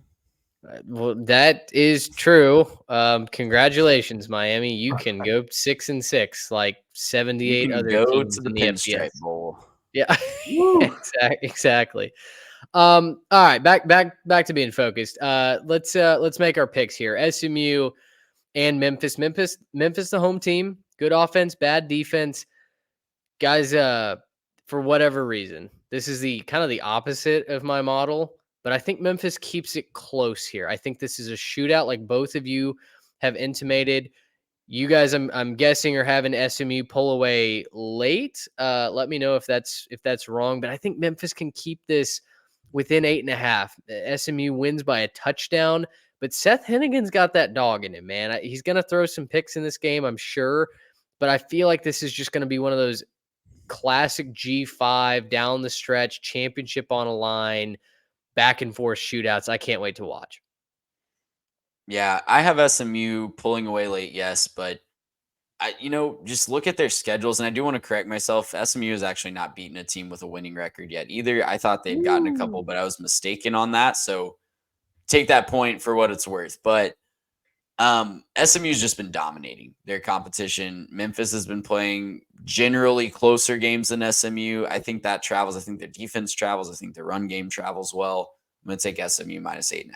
Well, that is true. Congratulations, Miami. You can go 6-6 like You 78 can other go teams to the in the FBS. Pinstripe Bowl. Yeah, Woo. exactly. All right, back to being focused. Let's make our picks here. SMU and Memphis. Memphis, the home team. Good offense, bad defense. Guys, for whatever reason, this is the kind of the opposite of my model, but I think Memphis keeps it close here. I think this is a shootout, like both of you have intimated. You guys, I'm guessing, are having SMU pull away late. Let me know if that's wrong, but I think Memphis can keep this within 8.5. SMU wins by a touchdown, but Seth Hennigan's got that dog in him, man. He's gonna throw some picks in this game, I'm sure, but I feel like this is just gonna be one of those classic G5 down the stretch, championship on a line, back and forth shootouts. I can't wait to watch. Yeah, I have SMU pulling away late, yes, but just look at their schedules, and I do want to correct myself. SMU has actually not beaten a team with a winning record yet either. I thought they'd gotten a couple, but I was mistaken on that. So take that point for what it's worth. But SMU's just been dominating their competition. Memphis has been playing generally closer games than SMU. I think that travels. I think their defense travels. I think their run game travels well. I'm going to take SMU minus 8.5.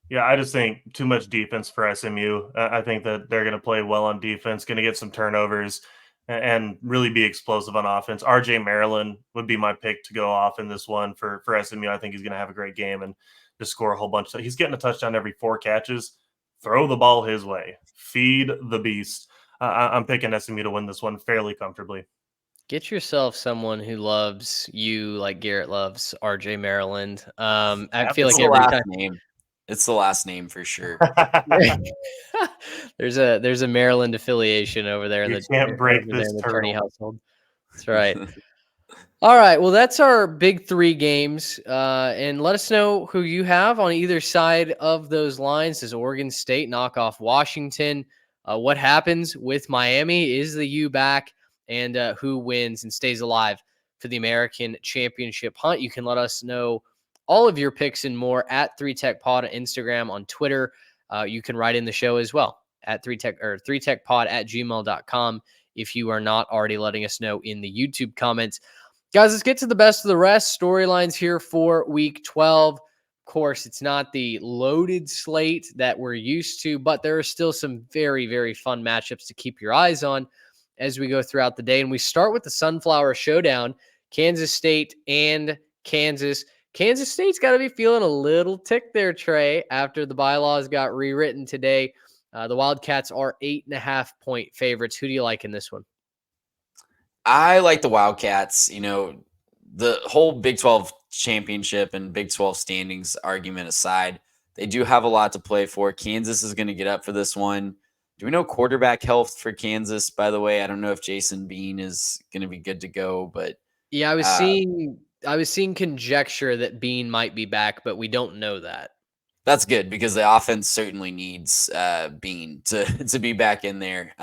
Yeah, I just think too much defense for SMU. I think that they're going to play well on defense, going to get some turnovers, and really be explosive on offense. RJ Maryland would be my pick to go off in this one for SMU. I think he's going to have a great game and just score a whole bunch. He's getting a touchdown every 4 catches. Throw the ball his way. Feed the beast. I'm picking SMU to win this one fairly comfortably. Get yourself someone who loves you like Garrett loves RJ Maryland. I feel It's like the every last time name. It's the last name for sure. there's a Maryland affiliation over there in You the can't break over there this in the Turney turtle. household. That's right. All right. Well, that's our big 3 games. And let us know who you have on either side of those lines. Does Oregon State knock off Washington? What happens with Miami? Is the U back? And who wins and stays alive for the American Championship hunt? You can let us know all of your picks and more at 3Tech Pod on Instagram, on Twitter. You can write in the show as well at 3techpod@gmail.com if you are not already letting us know in the YouTube comments. Guys, let's get to the best of the rest. Storylines here for week 12. Of course, it's not the loaded slate that we're used to, but there are still some very, very fun matchups to keep your eyes on as we go throughout the day. And we start with the Sunflower Showdown, Kansas State and Kansas. Kansas State's got to be feeling a little tick there, Trey, after the bylaws got rewritten today. The Wildcats are 8.5-point favorites. Who do you like in this one? I like the Wildcats. The whole Big 12 championship and Big 12 standings argument aside, they do have a lot to play for. Kansas is going to get up for this one. Do we know quarterback health for Kansas, by the way? I don't know if Jason Bean is going to be good to go, but yeah, I was seeing conjecture that Bean might be back, but we don't know that. That's good because the offense certainly needs Bean to be back in there.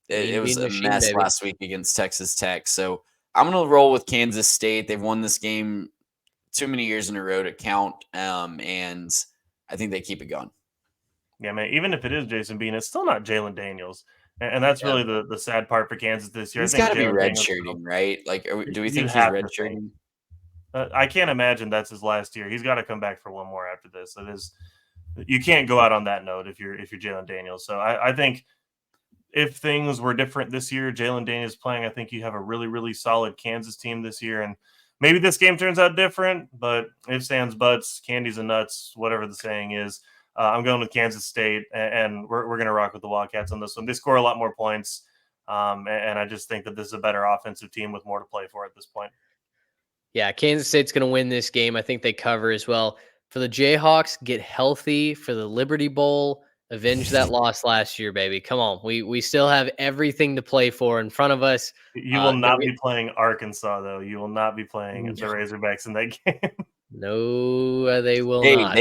It was a mess last week against Texas Tech. So I'm going to roll with Kansas State. They've won this game too many years in a row to count, and I think they keep it going. Yeah, man, even if it is Jason Bean, it's still not Jalen Daniels. And that's really the sad part for Kansas this year. He's got to be redshirting, right? Like, do we think he's redshirting? I can't imagine that's his last year. He's got to come back for one more after this. You can't go out on that note if you're Jalen Daniels. So I think if things were different this year, Jalen Daniels playing, I think you have a really, really solid Kansas team this year. And maybe this game turns out different, but ifs, ands, buts, candies and nuts, whatever the saying is. I'm going with Kansas State, and we're going to rock with the Wildcats on this one. They score a lot more points, and I just think that this is a better offensive team with more to play for at this point. Yeah, Kansas State's going to win this game. I think they cover as well. For the Jayhawks, get healthy for the Liberty Bowl. Avenge that loss last year, baby. Come on. We still have everything to play for in front of us. You will not be playing Arkansas, though. You will not be playing the Razorbacks in that game. No, they will not.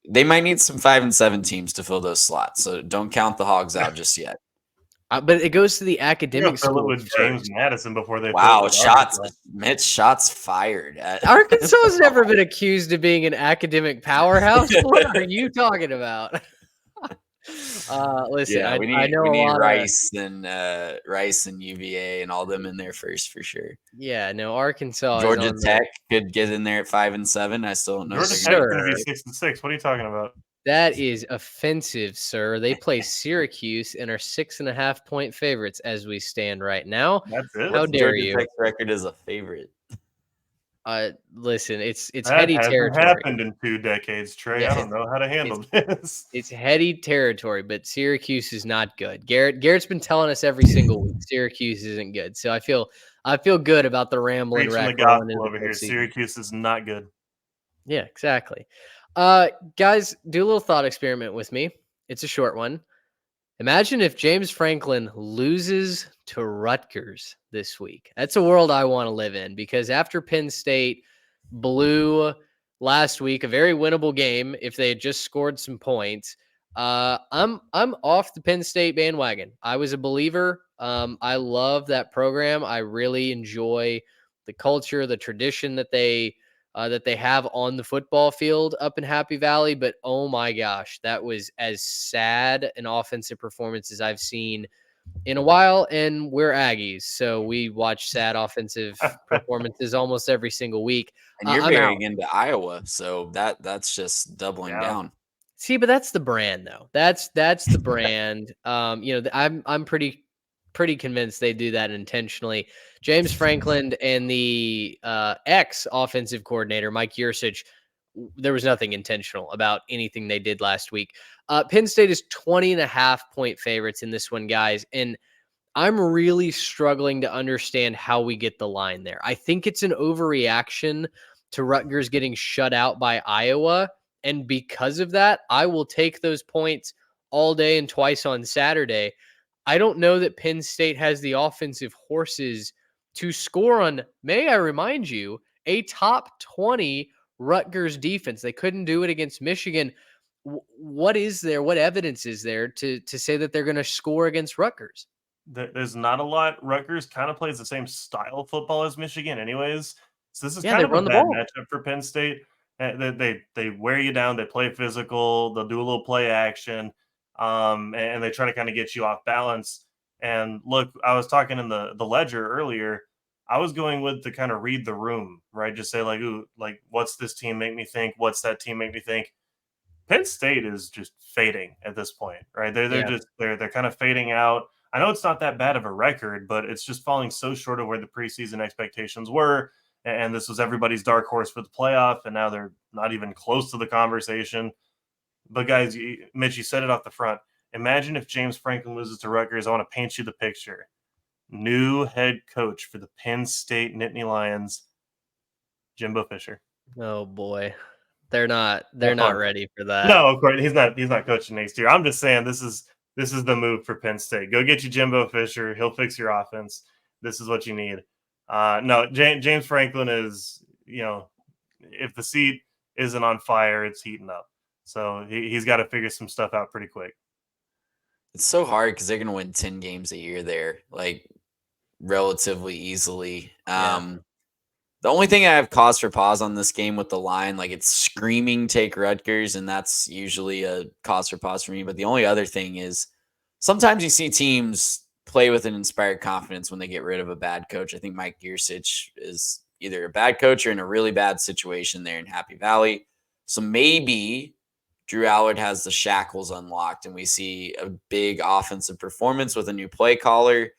They might need some 5 and 7 teams to fill those slots, so don't count the Hogs out just yet. But it goes to the We're academic gonna fill it school with James first. Madison before they fill it Wow, with shots, Arkansas. Mitch, shots fired. Arkansas has never been accused of being an academic powerhouse. What are you talking about? Listen, Yeah, I know we a need lot of Rice and UVA and all them in there first for sure. yeah, no, Arkansas is Georgia on the Tech could get in there at 5-7. I still don't know. If Georgia they're Tech's gonna, going to sir. be 6-6. What are you talking about? That is offensive, sir. They play Syracuse and are 6.5-point favorites as we stand right now. That's it. How what's dare Georgia you? Tech's record as a favorite? Listen, it's That heady hasn't territory. happened in 2 decades, Trey. Yeah, I don't know how to handle this. it's heady territory, but Syracuse is not good. Garrett's been telling us every single week Syracuse isn't good. So I feel good about the rambling Preaching the wreck rolling into gospel over the here. postseason. Syracuse is not good. Yeah, exactly. Guys, do a little thought experiment with me. It's a short one. Imagine if James Franklin loses to Rutgers this week. That's a world I want to live in because after Penn State blew last week, a very winnable game if they had just scored some points, I'm off the Penn State bandwagon. I was a believer. I love that program. I really enjoy the culture, the tradition that they have on the football field up in Happy Valley. But oh my gosh, that was as sad an offensive performance as I've seen in a while. And we're Aggies, so we watch sad offensive performances almost every single week. And you're I'm out. marrying into Iowa, so that's just doubling down. See, but that's the brand, though. That's the brand. I'm pretty convinced they do that intentionally. James Franklin and the ex offensive coordinator Mike Yursich, there was nothing intentional about anything they did last week. Penn State is 20.5-point favorites in this one, guys, and I'm really struggling to understand how we get the line there. I think it's an overreaction to Rutgers getting shut out by Iowa. And because of that, I will take those points all day and twice on Saturday. I don't know that Penn State has the offensive horses to score on, may I remind you, a top 20 Rutgers defense. They couldn't do it against Michigan. What is there? What evidence is there to say that they're going to score against Rutgers? There's not a lot. Rutgers kind of plays the same style of football as Michigan, anyways. So this is Yeah, kind they of a run the bad ball. matchup for Penn State. They wear you down. They play physical. They'll do a little play action, and they try to kind of get you off balance. And look, I was talking in the ledger earlier. I was going with to kind of read the room, right? Just say like, ooh, like what's this team make me think? What's that team make me think? Penn State is just fading at this point, right? They're kind of fading out. I know it's not that bad of a record, but it's just falling so short of where the preseason expectations were. And this was everybody's dark horse for the playoff, and now they're not even close to the conversation. But guys, Mitch, you said it off the front. Imagine if James Franklin loses to Rutgers. I want to paint you the picture. New head coach for the Penn State Nittany Lions, Jimbo Fisher. Oh boy. They're not ready for that. No, of course he's not coaching next year. I'm just saying this is the move for Penn State. Go get you Jimbo Fisher. He'll fix your offense. This is what you need. No, James Franklin is, if the seat isn't on fire, it's heating up. So he's got to figure some stuff out pretty quick. It's so hard because they're going to win 10 games a year there, like relatively easily. Yeah. The only thing I have cause for pause on this game with the line, like it's screaming take Rutgers, and that's usually a cause for pause for me. But the only other thing is sometimes you see teams play with an inspired confidence when they get rid of a bad coach. I think Mike Yursich is either a bad coach or in a really bad situation there in Happy Valley. So maybe Drew Allard has the shackles unlocked and we see a big offensive performance with a new play caller.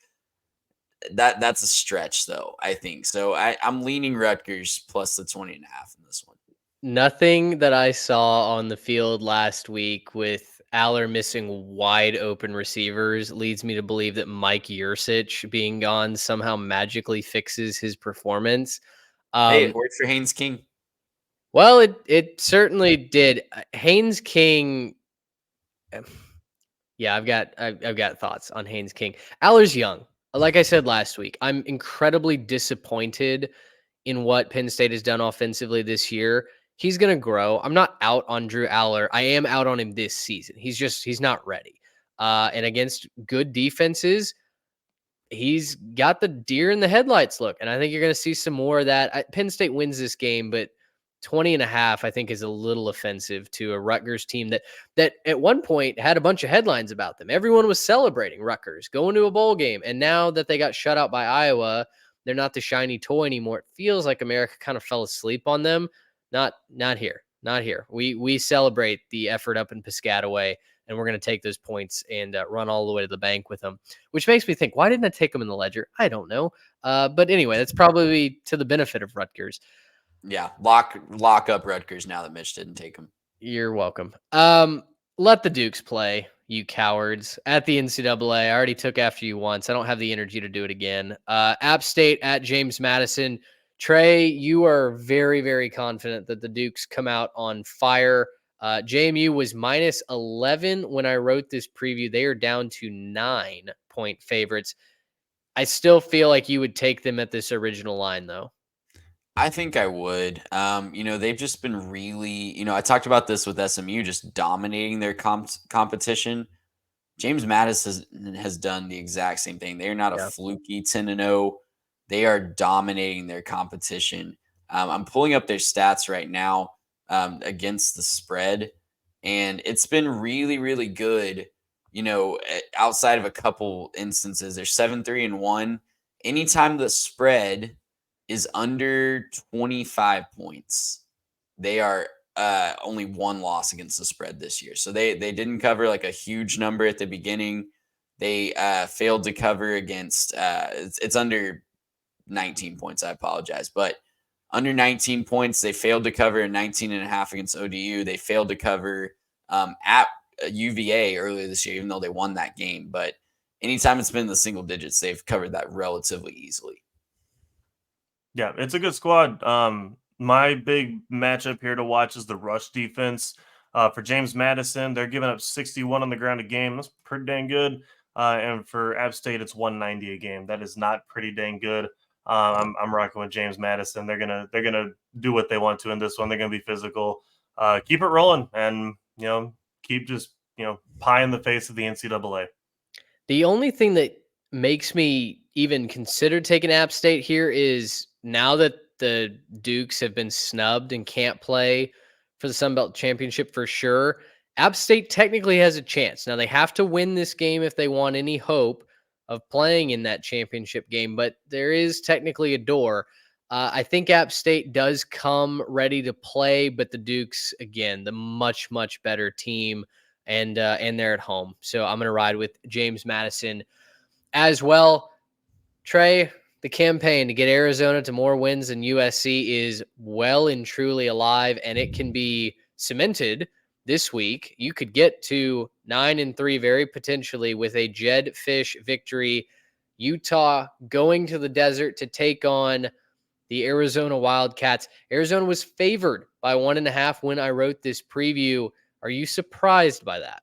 That's a stretch, though, I think. So I'm leaning Rutgers plus the 20.5 in this one. Nothing that I saw on the field last week with Aller missing wide open receivers leads me to believe that Mike Yursich being gone somehow magically fixes his performance. Hey, it worked for Haynes King. Well, it certainly did. Haynes King. Yeah, I've got thoughts on Haynes King. Aller's young. Like I said last week, I'm incredibly disappointed in what Penn State has done offensively this year. He's going to grow. I'm not out on Drew Aller. I am out on him this season. He's not ready. And against good defenses, he's got the deer in the headlights look. And I think you're going to see some more of that. Penn State wins this game, but 20.5, I think, is a little offensive to a Rutgers team that at one point had a bunch of headlines about them. Everyone was celebrating Rutgers going to a bowl game. And now that they got shut out by Iowa, they're not the shiny toy anymore. It feels like America kind of fell asleep on them. Not here. Not here. We celebrate the effort up in Piscataway, and we're going to take those points and run all the way to the bank with them, which makes me think, why didn't I take them in the ledger? I don't know. But anyway, that's probably to the benefit of Rutgers. Yeah, lock up Rutgers now that Mitch didn't take them. You're welcome. Let the Dukes play, you cowards, at the NCAA. I already took after you once. I don't have the energy to do it again. App State at James Madison. Trey, you are very, very confident that the Dukes come out on fire. JMU was minus 11 when I wrote this preview. They are down to 9-point favorites. I still feel like you would take them at this original line, though. I think I would. They've just been really, I talked about this with SMU, just dominating their competition. James Madison has done the exact same thing. They're not a fluky 10-0. They are dominating their competition. I'm pulling up their stats right now against the spread, and it's been really, really good. Outside of a couple instances, they're 7-3-1. Anytime the spread is under 25 points, they are only one loss against the spread this year. So they didn't cover like a huge number at the beginning. They failed to cover against it's under 19 points. I apologize, but under 19 points, they failed to cover a 19.5 against ODU. They failed to cover at UVA earlier this year, even though they won that game. But anytime it's been in the single digits, they've covered that relatively easily. Yeah, it's a good squad. My big matchup here to watch is the rush defense. For James Madison, they're giving up 61 on the ground a game. That's pretty dang good. And for App State, it's 190 a game. That is not pretty dang good. I'm rocking with James Madison. They're gonna do what they want to in this one. They're gonna be physical. Keep it rolling, and keep just pie in the face of the NCAA. The only thing that makes me even consider taking App State here is now that the Dukes have been snubbed and can't play for the Sun Belt Championship for sure, App State technically has a chance. Now they have to win this game if they want any hope of playing in that championship game, but there is technically a door. I think App State does come ready to play, but the Dukes, again, the much, much better team, and they're at home. So I'm going to ride with James Madison as well. Trey, the campaign to get Arizona to more wins than USC is well and truly alive, and it can be cemented this week. You could get to 9-3 very potentially with a Jed Fish victory. Utah going to the desert to take on the Arizona Wildcats. Arizona was favored by 1.5 when I wrote this preview. Are you surprised by that?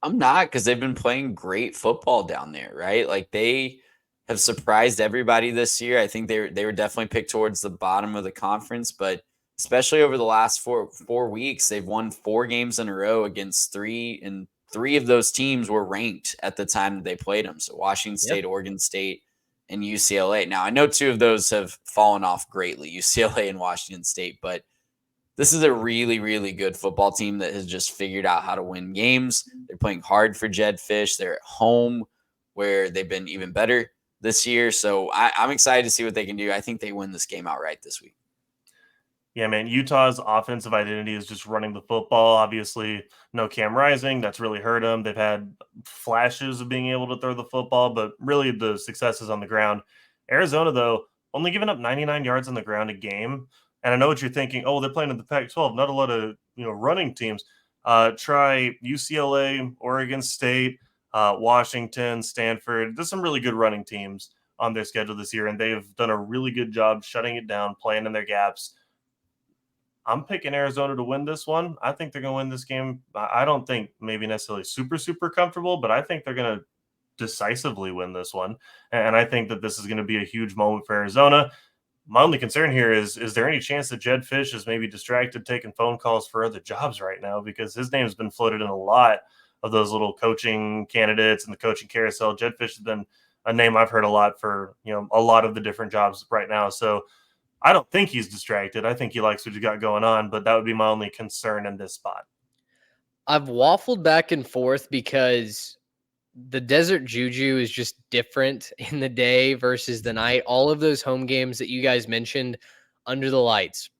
I'm not, because they've been playing great football down there, right? Like they have surprised everybody this year. I think they were definitely picked towards the bottom of the conference, but especially over the last four weeks, they've won 4 games in a row against 3, and 3 of those teams were ranked at the time that they played them. So Washington State, Oregon State, and UCLA. Now, I know 2 of those have fallen off greatly, UCLA and Washington State, but this is a really, really good football team that has just figured out how to win games. They're playing hard for Jed Fish. They're at home, where they've been even better this year. So I'm excited to see what they can do. I think they win this game outright this week. Yeah, man, Utah's offensive identity is just running the football. Obviously, no Cam Rising. That's really hurt them. They've had flashes of being able to throw the football, but really the success is on the ground. Arizona, though, only giving up 99 yards on the ground a game. And I know what you're thinking. Oh, they're playing in the Pac-12. Not a lot of running teams. Try UCLA, Oregon State, Washington, Stanford. There's some really good running teams on their schedule this year, and they've done a really good job shutting it down, playing in their gaps. I'm picking Arizona to win this one. I think they're going to win this game. I don't think maybe necessarily super, super comfortable, but I think they're going to decisively win this one. And I think that this is going to be a huge moment for Arizona. My only concern here is there any chance that Jed Fish is maybe distracted taking phone calls for other jobs right now? Because his name's been floated in a lot those little coaching candidates and the coaching carousel. Jedd Fisch has been a name I've heard a lot for, a lot of the different jobs right now. So I don't think he's distracted. I think he likes what you got going on, but that would be my only concern in this spot. I've waffled back and forth because the Desert Juju is just different in the day versus the night. All of those home games that you guys mentioned under the lights.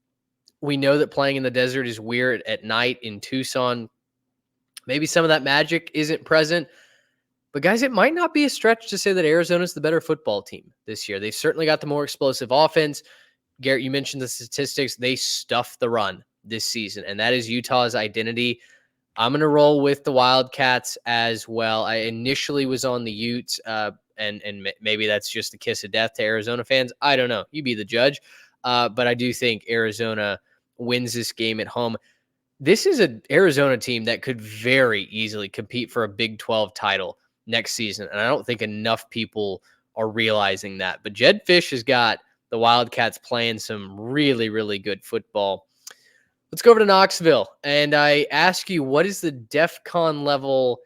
We know that playing in the desert is weird at night in Tucson. Maybe some of that magic isn't present. But guys, it might not be a stretch to say that Arizona's the better football team this year. They've certainly got the more explosive offense. Garrett, you mentioned the statistics. They stuff the run this season, and that is Utah's identity. I'm going to roll with the Wildcats as well. I initially was on the Utes, and maybe that's just a kiss of death to Arizona fans. I don't know. You be the judge. But I do think Arizona wins this game at home. This is an Arizona team that could very easily compete for a Big 12 title next season, and I don't think enough people are realizing that. But Jedd Fisch has got the Wildcats playing some really, really good football. Let's go over to Knoxville, and I ask you, what is the DEFCON level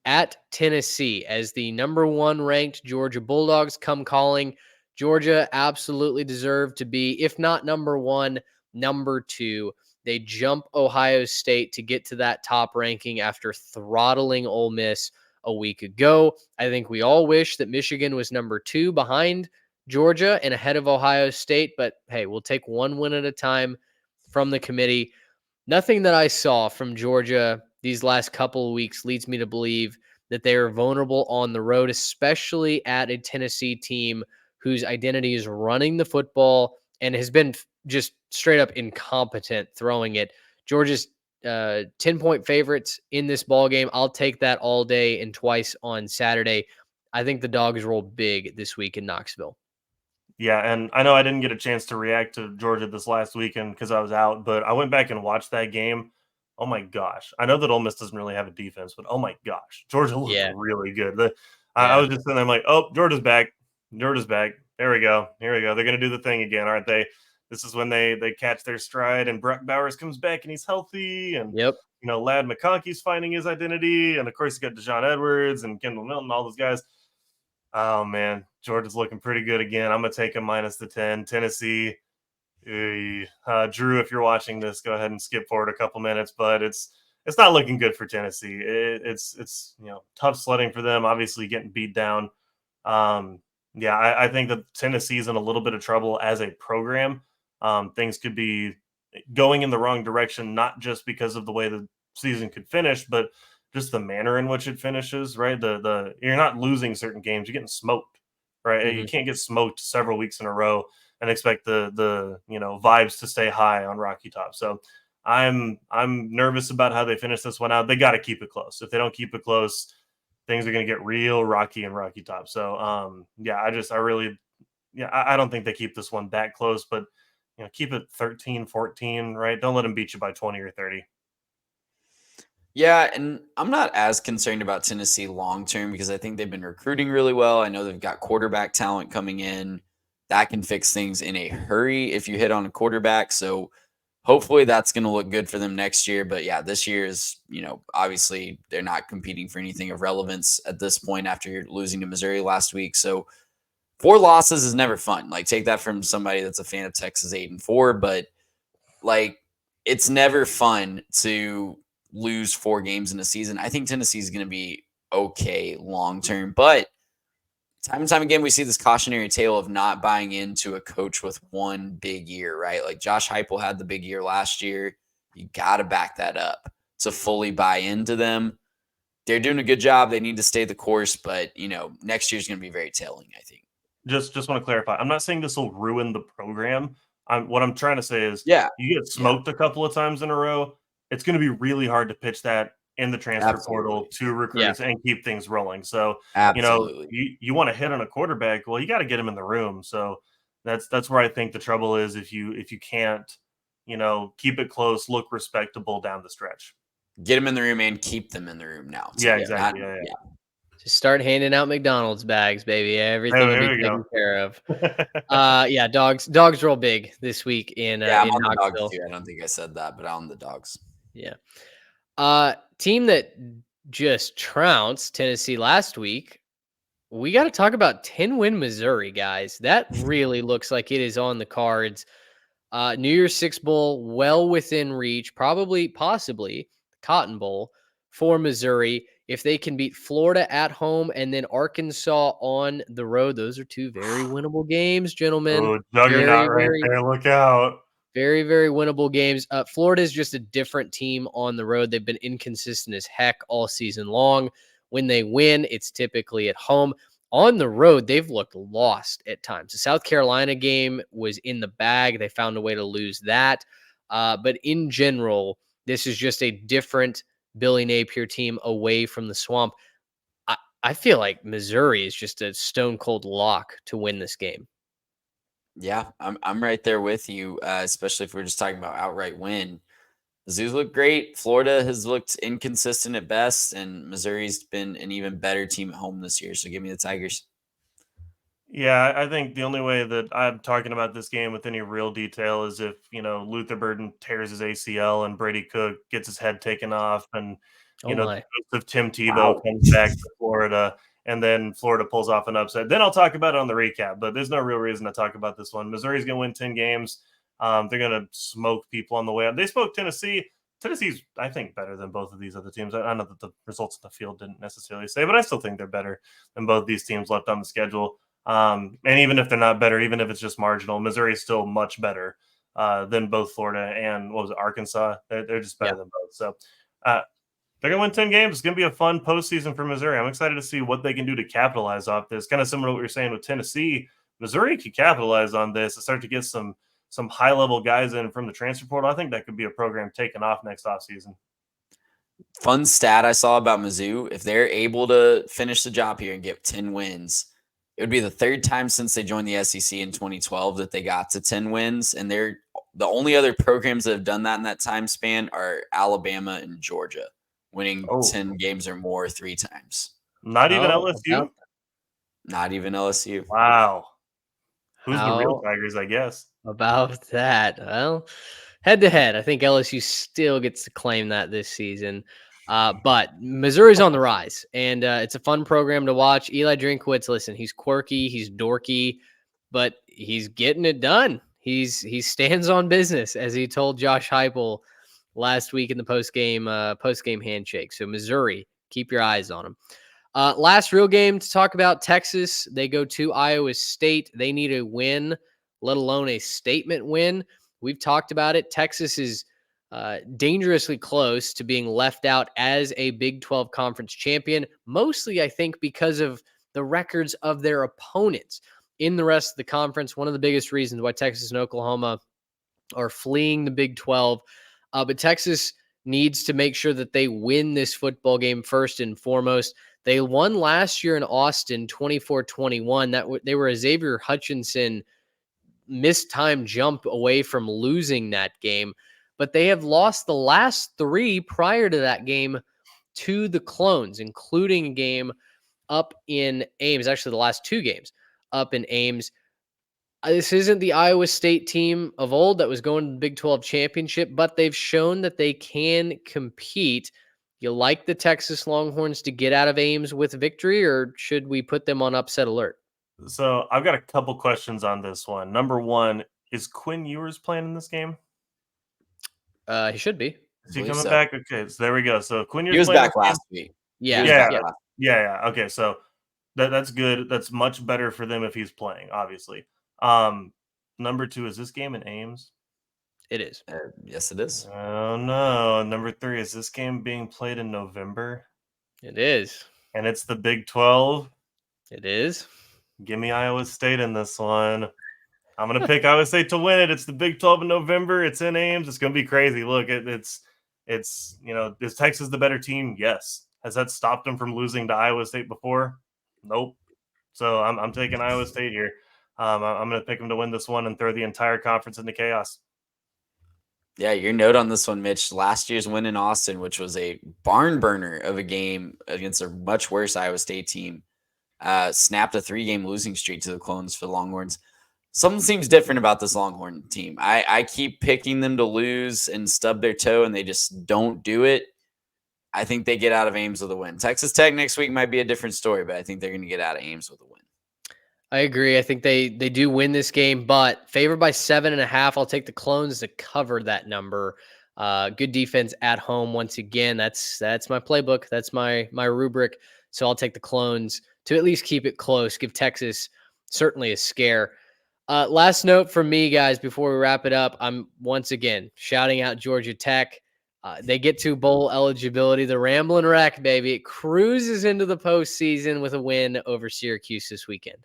at Tennessee as the number 1 ranked Georgia Bulldogs come calling? Georgia absolutely deserved to be, if not number 1, number 2. They jump Ohio State to get to that top ranking after throttling Ole Miss a week ago. I think we all wish that Michigan was number 2 behind Georgia and ahead of Ohio State, but hey, we'll take one win at a time from the committee. Nothing that I saw from Georgia these last couple of weeks leads me to believe that they are vulnerable on the road, especially at a Tennessee team whose identity is running the football and has been just straight up incompetent throwing it. Georgia's 10-point favorites in this ball game. I'll take that all day and twice on Saturday. I think the Dogs roll big this week in Knoxville. Yeah, and I know I didn't get a chance to react to Georgia this last weekend because I was out, but I went back and watched that game. Oh my gosh. I know that Ole Miss doesn't really have a defense, but oh my gosh. Georgia looked really good. I was just sitting there, I'm like, oh, Georgia's back. Georgia's back. There we go. Here we go. They're going to do the thing again, aren't they? This is when they catch their stride, and Brock Bowers comes back and he's healthy, and Ladd McConkey's finding his identity, and of course you got Deshaun Edwards and Kendall Milton, all those guys. Oh man, Georgia's looking pretty good again. I'm gonna take a minus the 10. Tennessee, Drew, if you're watching this, go ahead and skip forward a couple minutes, but it's not looking good for Tennessee. It's tough sledding for them. Obviously getting beat down. I think that Tennessee's in a little bit of trouble as a program. Things could be going in the wrong direction, not just because of the way the season could finish, but just the manner in which it finishes, right? The you're not losing certain games, you're getting smoked, right? Mm-hmm. You can't get smoked several weeks in a row and expect the vibes to stay high on Rocky Top. So I'm nervous about how they finish this one out. They got to keep it close. If they don't keep it close, things are going to get real rocky and Rocky Top. So I don't think they keep this one that close, but keep it 13-14, right? Don't let them beat you by 20 or 30. Yeah, and I'm not as concerned about Tennessee long-term because I think they've been recruiting really well. I know they've got quarterback talent coming in. That can fix things in a hurry if you hit on a quarterback. So hopefully that's going to look good for them next year. But yeah, this year is, obviously they're not competing for anything of relevance at this point after losing to Missouri last week. So 4 losses is never fun. Like, take that from somebody that's a fan of Texas 8-4, but it's never fun to lose 4 games in a season. I think Tennessee is going to be okay long-term, but time and time again, we see this cautionary tale of not buying into a coach with one big year, right? Like Josh Heupel had the big year last year. You got to back that up to fully buy into them. They're doing a good job. They need to stay the course, but next year's going to be very telling, I think. Just want to clarify. I'm not saying this will ruin the program. What I'm trying to say is, you get smoked a couple of times in a row. It's going to be really hard to pitch that in the transfer portal to recruits and keep things rolling. So, you want to hit on a quarterback. Well, you got to get him in the room. So that's where I think the trouble is if you can't, keep it close, look respectable down the stretch. Get them in the room and keep them in the room now. Yeah, exactly. Just start handing out McDonald's bags, baby. Everything will be taken care of. Dogs roll big this week in I'm on Knoxville. The dogs too. I don't think I said that, but I'm the Dogs. Yeah. Team that just trounced Tennessee last week, we got to talk about 10-win Missouri, guys. That really looks like it is on the cards. New Year's Six Bowl, well within reach, probably, possibly Cotton Bowl for Missouri. If they can beat Florida at home and then Arkansas on the road, those are two very winnable games, gentlemen. Oh, juggernaut right there. Look out. Very, very winnable games. Florida is just a different team on the road. They've been inconsistent as heck all season long. When they win, it's typically at home. On the road, they've looked lost at times. The South Carolina game was in the bag. They found a way to lose that. But in general, this is just a different Billy Napier team away from the swamp. I feel like Missouri is just a stone cold lock to win this game. Yeah, I'm right there with you, especially if we're just talking about outright win. The Zoos look great. Florida has looked inconsistent at best, and Missouri's been an even better team at home this year. So give me the Tigers. Yeah, I think the only way that I'm talking about this game with any real detail is if, Luther Burden tears his ACL and Brady Cook gets his head taken off and, Oh the my. ghost of Tim Tebow comes back to Florida and then Florida pulls off an upset. Then I'll talk about it on the recap, but there's no real reason to talk about this one. Missouri's going to win 10 games. They're going to smoke people on the way up. They spoke Tennessee. Tennessee's, I think, better than both of these other teams. I know that the results in the field didn't necessarily say, but I still think they're better than both these teams left on the schedule. And even if they're not better, even if it's just marginal, Missouri is still much better than both Florida and Arkansas. They're just better than both. So they're going to win 10 games. It's going to be a fun postseason for Missouri. I'm excited to see what they can do to capitalize off this. Kind of similar to what you're saying with Tennessee. Missouri could capitalize on this and start to get some high-level guys in from the transfer portal. I think that could be a program taken off next offseason. Fun stat I saw about Mizzou, if they're able to finish the job here and get 10 wins, it would be the third time since they joined the SEC in 2012 that they got to 10 wins. And they're the only other programs that have done that in that time span are Alabama and Georgia, winning 10 games or more 3 times. Not even LSU? Not even LSU. Wow. Who's the real Tigers, I guess? About that. Well, head-to-head, I think LSU still gets to claim that this season. But Missouri's on the rise, and it's a fun program to watch. Eli Drinkwitz, listen, he's quirky, he's dorky, but he's getting it done. He stands on business, as he told Josh Heupel last week in the post-game handshake. So Missouri, keep your eyes on him. Last real game to talk about, Texas. They go to Iowa State. They need a win, let alone a statement win. We've talked about it. Texas is dangerously close to being left out as a Big 12 conference champion, mostly, I think, because of the records of their opponents in the rest of the conference. One of the biggest reasons why Texas and Oklahoma are fleeing the Big 12. But Texas needs to make sure that they win this football game first and foremost. They won last year in Austin 24-21. They were a Xavier Hutchinson missed time jump away from losing that game. But they have lost the last 3 prior to that game to the Clones, including a game up in Ames. Actually, the last 2 games up in Ames. This isn't the Iowa State team of old that was going to the Big 12 championship, but they've shown that they can compete. You like the Texas Longhorns to get out of Ames with victory, or should we put them on upset alert? So I've got a couple questions on this one. Number one, is Quinn Ewers playing in this game? He should be. Is he coming back? Okay, so there we go. So Quinn Ewers was back last week. Yeah. Okay, so that's good. That's much better for them if he's playing, obviously. Number 2, is this game in Ames? It is. Yes, it is. Oh, no. Number 3, is this game being played in November? It is. And it's the Big 12? It is. Give me Iowa State in this one. I'm going to pick Iowa State to win it. It's the Big 12 in November. It's in Ames. It's going to be crazy. Look, it's is Texas the better team? Yes. Has that stopped them from losing to Iowa State before? Nope. So I'm taking Iowa State here. I'm going to pick them to win this one and throw the entire conference into chaos. Yeah, your note on this one, Mitch. Last year's win in Austin, which was a barn burner of a game against a much worse Iowa State team, snapped a 3-game losing streak to the Clones for the Longhorns. Something seems different about this Longhorn team. I keep picking them to lose and stub their toe, and they just don't do it. I think they get out of Ames with a win. Texas Tech next week might be a different story, but I think they're going to get out of Ames with a win. I agree. I think they do win this game, but favored by 7.5. I'll take the Clones to cover that number. Good defense at home once again. That's my playbook. That's my rubric. So I'll take the Clones to at least keep it close. Give Texas certainly a scare. Last note from me, guys, before we wrap it up. I'm once again shouting out Georgia Tech. They get to bowl eligibility. The Ramblin' Wreck, baby, it cruises into the postseason with a win over Syracuse this weekend.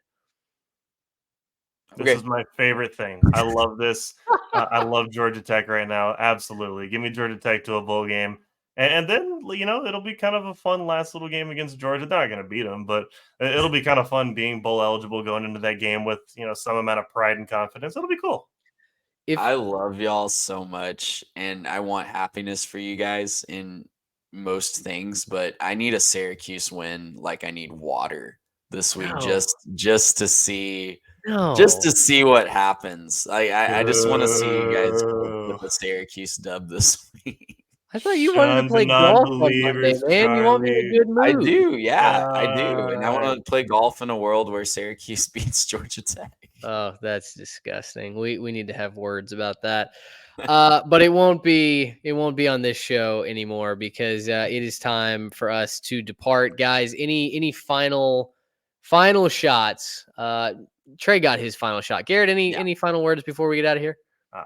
This is my favorite thing. I love this. I love Georgia Tech right now. Absolutely. Give me Georgia Tech to a bowl game. And then, it'll be kind of a fun last little game against Georgia. They're not going to beat them, but it'll be kind of fun being bowl eligible going into that game with, some amount of pride and confidence. It'll be cool. I love y'all so much, and I want happiness for you guys in most things, but I need a Syracuse win like I need water this week just to see what happens. I just want to see you guys with the Syracuse dub this week. I thought you wanted to play golf on Monday, man. You want me in a good mood. I do, yeah, I do. And I want to play golf in a world where Syracuse beats Georgia Tech. Oh, that's disgusting. We need to have words about that. But it won't be on this show anymore because it is time for us to depart. Guys, any final shots? Trey got his final shot. Garrett, any final words before we get out of here?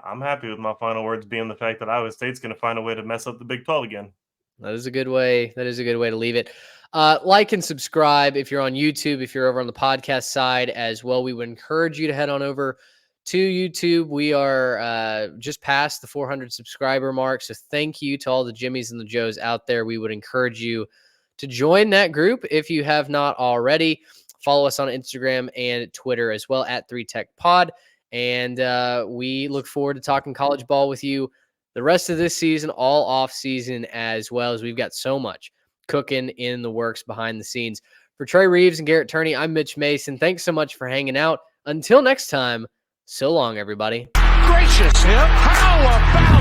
I'm happy with my final words being the fact that Iowa State's going to find a way to mess up the Big 12 again. That is a good way. That is a good way to leave it. Like and subscribe if you're on YouTube, if you're over on the podcast side as well. We would encourage you to head on over to YouTube. We are just past the 400 subscriber mark. So thank you to all the Jimmies and the Joes out there. We would encourage you to join that group if you have not already. Follow us on Instagram and Twitter as well at 3TechPod. And we look forward to talking college ball with you the rest of this season, all off season as well, as we've got so much cooking in the works behind the scenes. For Trey Reeves and Garrett Turney, I'm Mitch Mason. Thanks so much for hanging out. Until next time, so long, everybody. Gracious him. How about